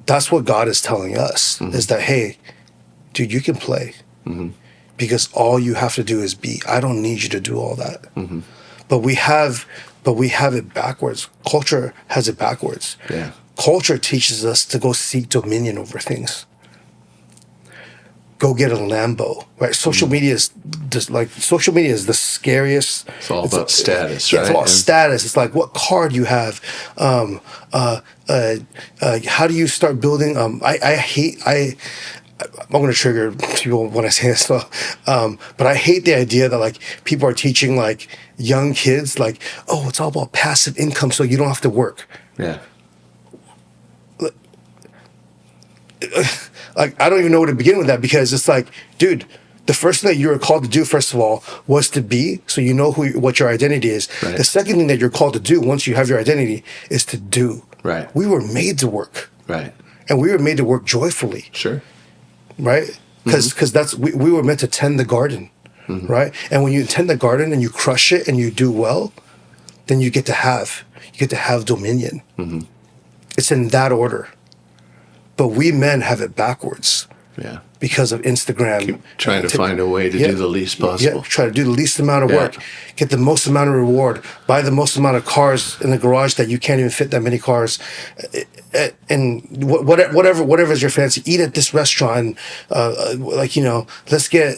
that's what God is telling us, is that, hey, dude, you can play. Because all you have to do is be. I don't need you to do all that. But we have it backwards. Culture has it backwards. Yeah. Culture teaches us to go seek dominion over things. Go get a Lambo, right? Social media is just like, social media is the scariest. It's all about status, yeah, right? It's about status. It's like what card you have. How do you start building? I'm going to trigger people when I say this, but I hate the idea that like people are teaching like young kids like, oh, it's all about passive income, so you don't have to work. Yeah. Like, I don't even know where to begin with that, because it's like, dude, the first thing that you were called to do, first of all, was to be, so you know what your identity is. Right. The second thing that you're called to do once you have your identity is to do. Right. We were made to work. Right. And we were made to work joyfully. Sure. Right? Because that's we were meant to tend the garden. Right? And when you tend the garden and you crush it and you do well, then you get to have dominion. It's in that order. But we men have it backwards. Yeah. Because of Instagram. Keep trying to find a way to do the least possible. Yeah, try to do the least amount of work. Get the most amount of reward. Buy the most amount of cars in the garage that you can't even fit that many cars. And whatever is your fancy. Eat at this restaurant. Let's get...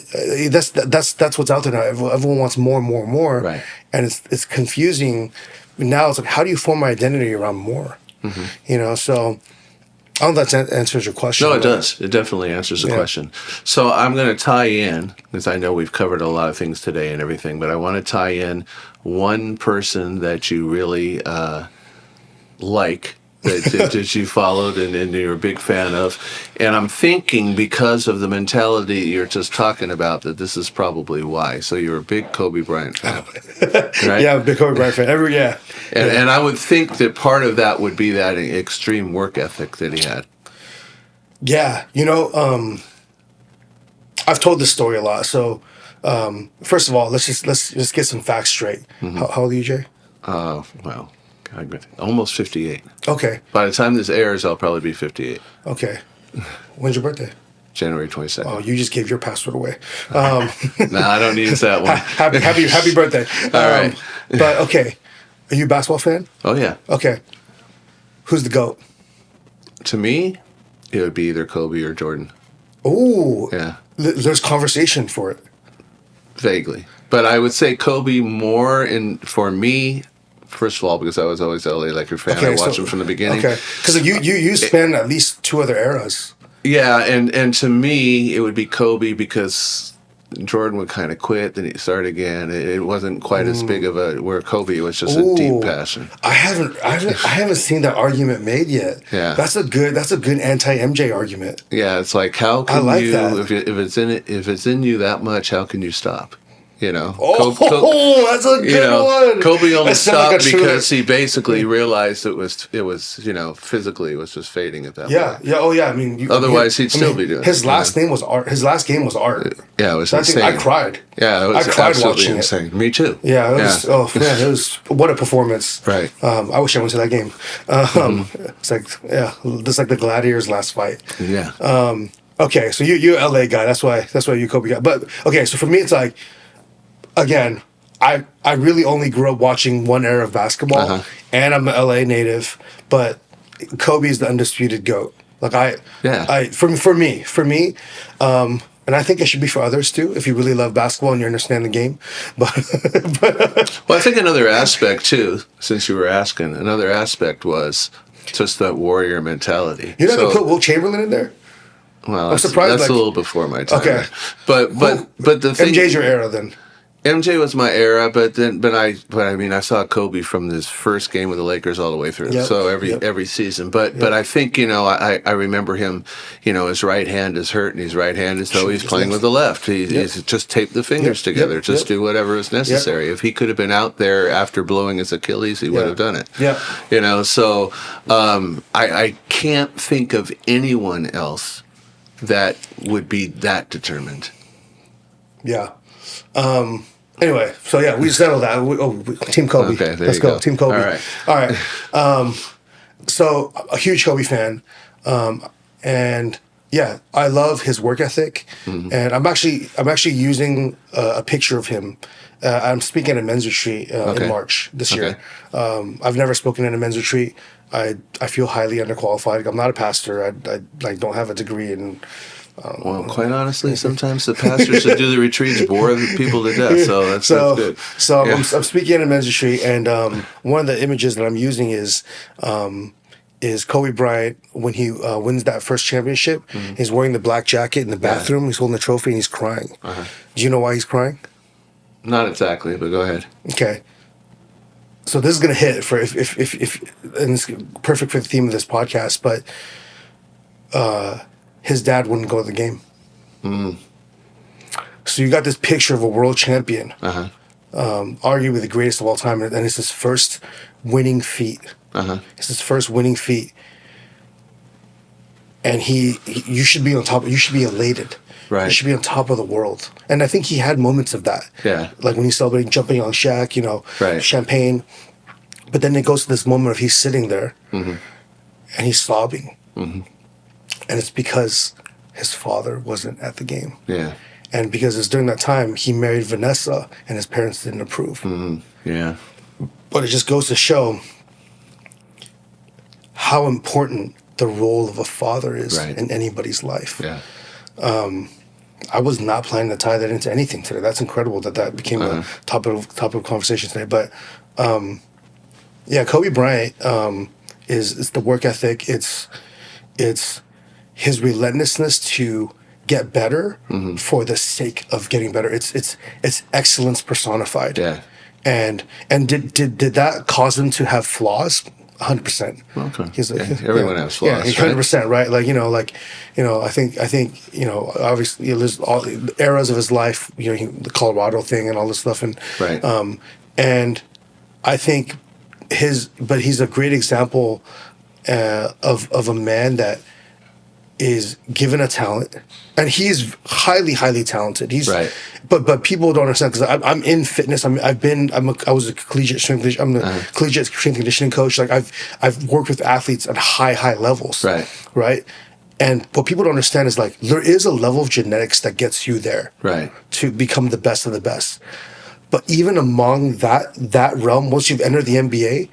That's what's out there now. Everyone wants more and more and more. Right. And it's confusing. Now it's like, how do you form my identity around more? So... I don't know if that answers your question. No, it does. It definitely answers the question. So I'm going to tie in, because I know we've covered a lot of things today and everything, but I want to tie in one person that you really that you followed and you're a big fan of. And I'm thinking, because of the mentality you're just talking about, that this is probably why. So you're a big Kobe Bryant fan, right? Yeah, I'm a big Kobe Bryant fan. And I would think that part of that would be that extreme work ethic that he had. Yeah, I've told this story a lot. So, first of all, let's get some facts straight. How old are you, Jay? Well, almost 58. Okay. By the time this airs, I'll probably be 58. Okay. When's your birthday? January 22nd. Oh, you just gave your password away. No, I don't use that one. Happy birthday. All right. But okay, are you a basketball fan? Oh yeah. Okay. Who's the GOAT? To me, it would be either Kobe or Jordan. Oh. Yeah. There's conversation for it. Vaguely, but I would say Kobe more for me. First of all, because I was always an LA Lakers fan. I watched him from the beginning. Okay. Because you span at least two other eras. Yeah, and to me, it would be Kobe, because Jordan would kind of quit, then he'd start again. It wasn't quite as big of where Kobe was just a deep passion. I haven't seen that argument made yet. Yeah. That's a good anti-MJ argument. Yeah, it's like, how can that. if it's in you that much, how can you stop? That's a good one. Kobe only stopped because he basically realized it was physically it was just fading at that point. Yeah. I mean, otherwise he'd still be doing his last name was art. His last game was art. Yeah, it was insane. I cried. Yeah, it was absolutely insane. Me too. Yeah, it was what a performance. Right. I wish I went to that game. It's like just like the Gladiators' last fight. Yeah. Okay, so you're an LA guy. That's why you Kobe guy. But okay, so for me it's like, again, I really only grew up watching one era of basketball, and I'm an LA native, but Kobe is the undisputed GOAT. Like for me, and I think it should be for others too, if you really love basketball and you understand the game. But well, I think another aspect too, since you were asking, was just that warrior mentality. You're not gonna put Will Chamberlain in there? Well, I'm surprised. That's a little before my time. Okay, but the thing, MJ's your era then. MJ was my era, but I mean, I saw Kobe from his first game with the Lakers all the way through. Yep. So every season. But I think, I remember him, his right hand is hurt and he's right-handed, so he's playing with the left. He's just taped the fingers together, just do whatever is necessary. If he could have been out there after blowing his Achilles, he would have done it. Yeah. So I can't think of anyone else that would be that determined. Yeah. Anyway, so we settled that. Team Kobe. Okay, Let's go. Team Kobe. All right. So a huge Kobe fan, and I love his work ethic. Mm-hmm. And I'm actually using a picture of him. I'm speaking at a men's retreat in March this year. I've never spoken at a men's retreat. I feel highly underqualified. I'm not a pastor. I don't have a degree in. Well, quite honestly, sometimes the pastors that do the retreats bore people to death. So that's good. So I'm speaking at a men's retreat, and one of the images that I'm using is Kobe Bryant when he wins that first championship. Mm-hmm. He's wearing the black jacket in the bathroom. He's holding the trophy and he's crying. Uh-huh. Do you know why he's crying? Not exactly, but go ahead. Okay. So this is gonna hit for if and it's perfect for the theme of this podcast, but his dad wouldn't go to the game. Mm. So you got this picture of a world champion, arguably the greatest of all time, and it's his first winning feat. It's his first winning feat, and you should be on top. You should be elated. Right. You should be on top of the world. And I think he had moments of that. Yeah. Like when he's celebrating, jumping on Shaq, champagne. But then it goes to this moment of he's sitting there, and he's sobbing. Mm-hmm. And it's because his father wasn't at the game. Yeah. And because it's during that time he married Vanessa and his parents didn't approve. Mm-hmm. Yeah. But it just goes to show how important the role of a father is in anybody's life. Yeah. I was not planning to tie that into anything today. That's incredible that became a topic of conversation today. But Kobe Bryant is the work ethic. It's his relentlessness to get better for the sake of getting better. It's excellence personified. Yeah. And did that cause him to have flaws? 100%. Okay. Everyone has flaws. Yeah, 100%. Right. I think obviously there's all the eras of his life. The Colorado thing and all this stuff, and and I think he's a great example of a man that is given a talent, and he's highly, highly talented. He's but people don't understand because I'm in fitness. I was a collegiate strength. I'm a collegiate strength conditioning coach. Like I've worked with athletes at high levels. Right. And what people don't understand is there is a level of genetics that gets you there. Right. To become the best of the best. But even among that realm, once you've entered the NBA,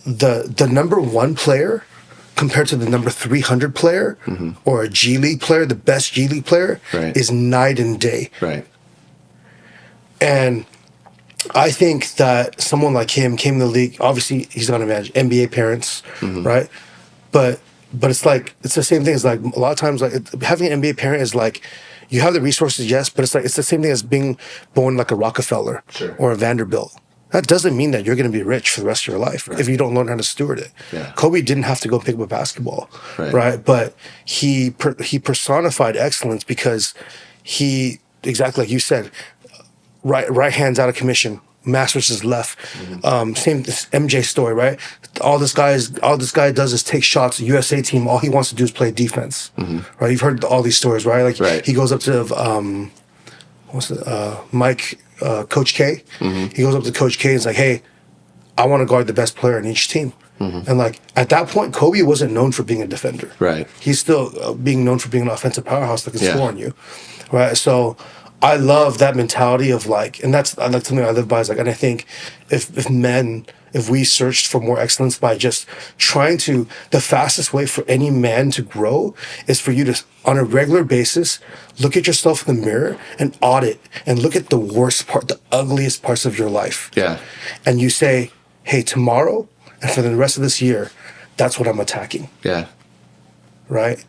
the number one player compared to the number 300 player or a G League player, the best G League player, is night and day. Right. And I think that someone like him came in the league. Obviously, he's got NBA parents, right? But it's the same thing. It's like a lot of times, having an NBA parent is like you have the resources, yes, but it's the same thing as being born like a Rockefeller or a Vanderbilt. That doesn't mean that you're going to be rich for the rest of your life if you don't learn how to steward it. Yeah. Kobe didn't have to go pick up a basketball, right? But he personified excellence because he, exactly like you said, right hand's out of commission, Masters is left. Same this MJ story, right? All this guy does is take shots. The USA team, all he wants to do is play defense, right? You've heard all these stories, right? He goes up to Mike. Coach K, he goes up to Coach K and is like, "Hey, I want to guard the best player in each team." And at that point, Kobe wasn't known for being a defender. Right. He's still being known for being an offensive powerhouse that can score on you. Right. So I love that mentality of and that's something I live by. And I think if we searched for more excellence by just trying to, the fastest way for any man to grow is for you to, on a regular basis, look at yourself in the mirror and audit and look at the worst part, the ugliest parts of your life. Yeah. And you say, hey, tomorrow and for the rest of this year, that's what I'm attacking. Yeah. Right?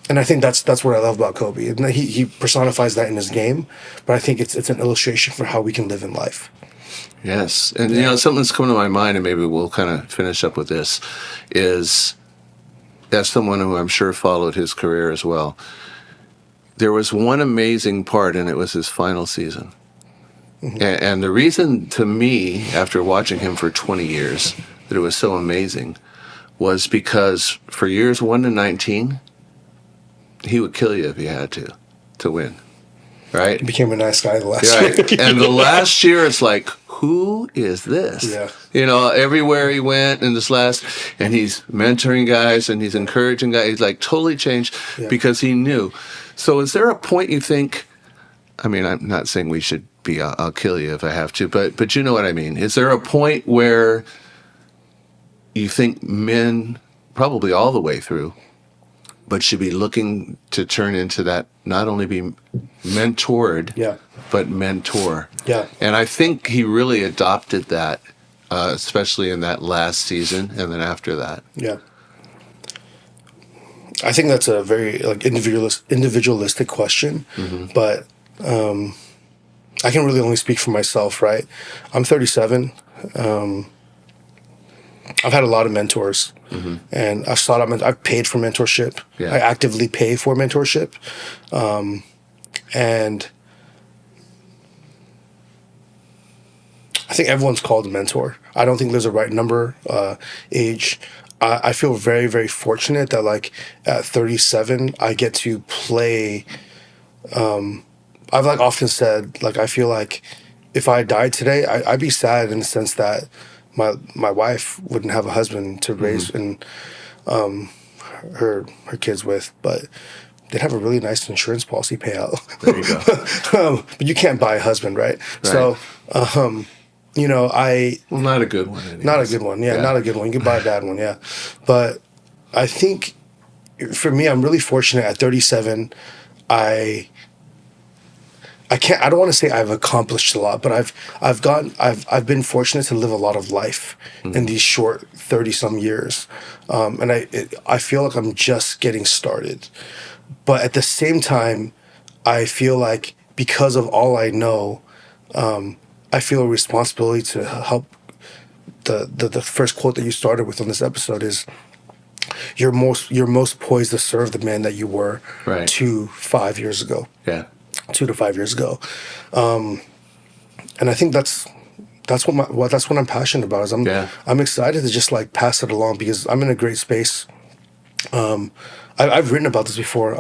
And I think that's what I love about Kobe. And he personifies that in his game, but I think it's an illustration for how we can live in life. Yes. And, you know, something that's coming to my mind, and maybe we'll kind of finish up with this, is as someone who I'm sure followed his career as well, there was one amazing part, and it was his final season. Mm-hmm. And the reason to me, after watching him for 20 years, that it was so amazing was because for years 1 to 19, he would kill you if he had to win. Right? He became a nice guy the last year. And the last year, it's like, who is this? Yeah. You know, everywhere he went in this last, and he's mentoring guys and he's encouraging guys. He's like totally changed because he knew. So is there a point you think, I mean, I'm not saying we should be, I'll kill you if I have to, but you know what I mean. Is there a point where you think men, probably all the way through, but should be looking to turn into that, not only be mentored, but mentor. Yeah. And I think he really adopted that, especially in that last season and then after that. Yeah. I think that's a very individualistic question, but I can really only speak for myself, right? I'm 37. I've had a lot of mentors, and I've paid for mentorship. Yeah. I actively pay for mentorship, and I think everyone's called a mentor. I don't think there's a right number, age. I feel very, very fortunate that, like, at 37, I get to play. I've like often said, like, I feel like if I died today, I'd be sad in the sense that my wife wouldn't have a husband to raise and her kids with, but they'd have a really nice insurance policy payout. There you go. But you can't buy a husband, right? So, you know, well, not a good one. Anyways. Not a good one. Yeah, not a good one. You can buy a bad one. Yeah, but I think for me, I'm really fortunate. At 37, I don't want to say I've accomplished a lot, but I've been fortunate to live a lot of life in these short 30-some years, and I feel like I'm just getting started. But at the same time, I feel like because of all I know, I feel a responsibility to help. The first quote that you started with on this episode is, "You're most poised to serve the man that you were 2 to 5 years ago." Yeah. 2 to 5 years ago, and I think that's what I'm passionate about. Is I'm excited to just like pass it along because I'm in a great space. I've written about this before.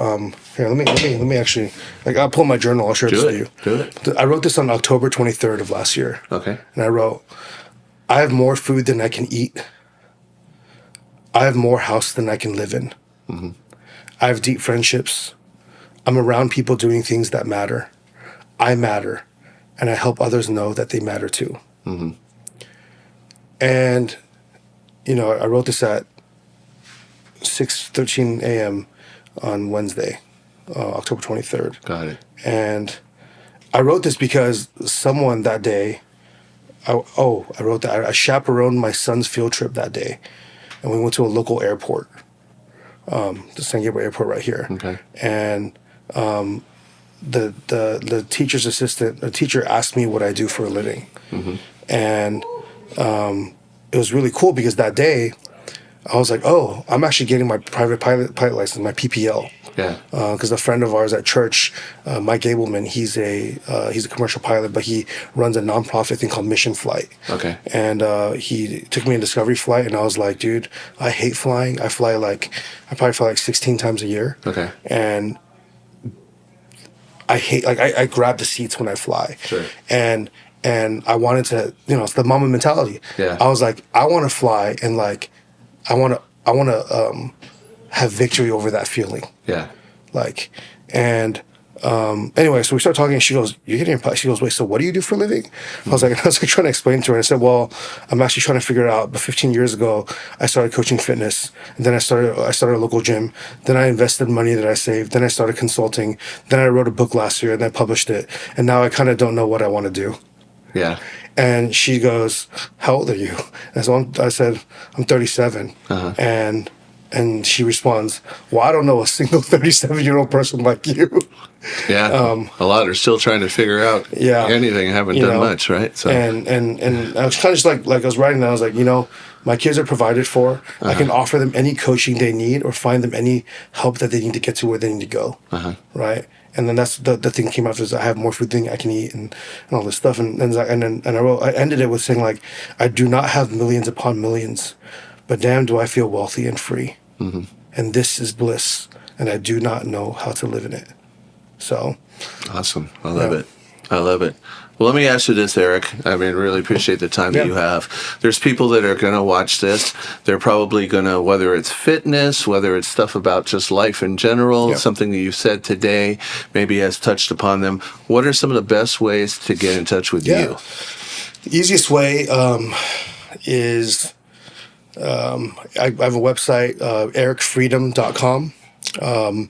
Here, let me actually, like, I'll pull my journal. I'll share this with you. Do it. I wrote this on October 23rd of last year. Okay. And I wrote, "I have more food than I can eat. I have more house than I can live in. I have deep friendships. I'm around people doing things that matter. I matter, and I help others know that they matter too." And, you know, I wrote this at 6:13 a.m. on Wednesday, October 23rd. Got it. And I wrote this because someone that day, I wrote that I chaperoned my son's field trip that day, and we went to a local airport, the San Gabriel Airport right here. Okay. And the teacher's assistant, the teacher asked me what I do for a living, and it was really cool because that day I was like, "Oh, I'm actually getting my private pilot license, my PPL." Yeah. Because a friend of ours at church, Mike Gableman, he's a commercial pilot, but he runs a nonprofit thing called Mission Flight. Okay. And he took me on Discovery Flight, and I was like, "Dude, I hate flying. I probably fly like 16 times a year." Okay. And I hate, like, I grab the seats when I fly. Sure. And I wanted to, you know, it's the mama mentality. Yeah. I was like, I want to fly, and like, I want to have victory over that feeling. Yeah. Like, and anyway, so we started talking, and she goes, "You're getting a," she goes, "Wait, so what do you do for a living?" I was like trying to explain to her, and I said, "Well, I'm actually trying to figure it out. But 15 years ago, I started coaching fitness, and then I started a local gym. Then I invested money that I saved. Then I started consulting. Then I wrote a book last year, and I published it. And now I kind of don't know what I want to do." Yeah. And she goes, "How old are you?" And so I said, "I'm 37." And And she responds, well, I don't know a single 37-year-old person like you. Yeah. A lot are still trying to figure out anything, haven't done much, right? So. And I was kind of just like I was writing that, I was like, my kids are provided for. I can offer them any coaching they need or find them any help that they need to get to where they need to go, right? And then that's the thing came after is I have more food than I can eat and all this stuff. And I ended it with saying, like, I do not have millions upon millions, but damn, do I feel wealthy and free. Mm-hmm. And this is bliss, and I do not know how to live in it. So. Awesome. I love it. I love it. Well, let me ask you this, Eric. I mean, really appreciate the time that you have. There's people that are going to watch this. They're probably going to, whether it's fitness, whether it's stuff about just life in general, something that you've said today maybe has touched upon them. What are some of the best ways to get in touch with you? The easiest way is I have a website, ericfreedom.com.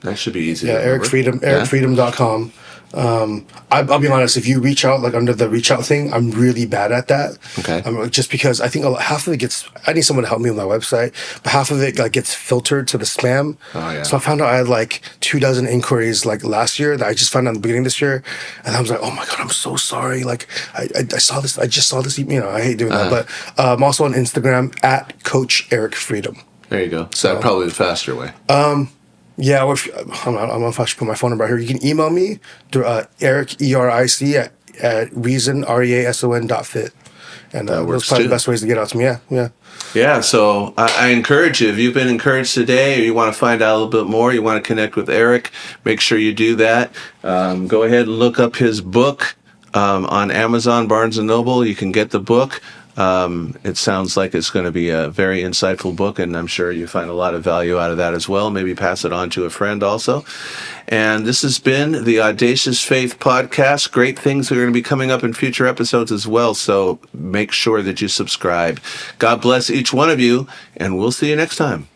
That should be easy. Yeah, ericfreedom.com. I'll be honest, if you reach out, like under the reach out thing, I'm really bad at that. Okay. Just because I think half of it I need someone to help me with my website, but half of it gets filtered to the spam. Oh, yeah. So I found out I had like 24 inquiries like last year that I just found out in the beginning of this year. And I was like, oh my God, I'm so sorry. Like I saw this, I just saw this, I hate doing that. But I'm also on Instagram at Coach Eric Freedom. There you go. So that's probably the faster way. Yeah, I don't know if I should put my phone number out here. You can email me to Eric, ERIC, at reason, REASON.fit. And those are probably the best ways to get out to me. Yeah, so I encourage you, if you've been encouraged today or you want to find out a little bit more, you want to connect with Eric, make sure you do that. Go ahead and look up his book on Amazon, Barnes & Noble. You can get the book. It sounds like it's going to be a very insightful book, and I'm sure you find a lot of value out of that as well. Maybe pass it on to a friend also. And this has been the Audacious Faith Podcast. Great things are going to be coming up in future episodes as well, so make sure that you subscribe. God bless each one of you, and we'll see you next time.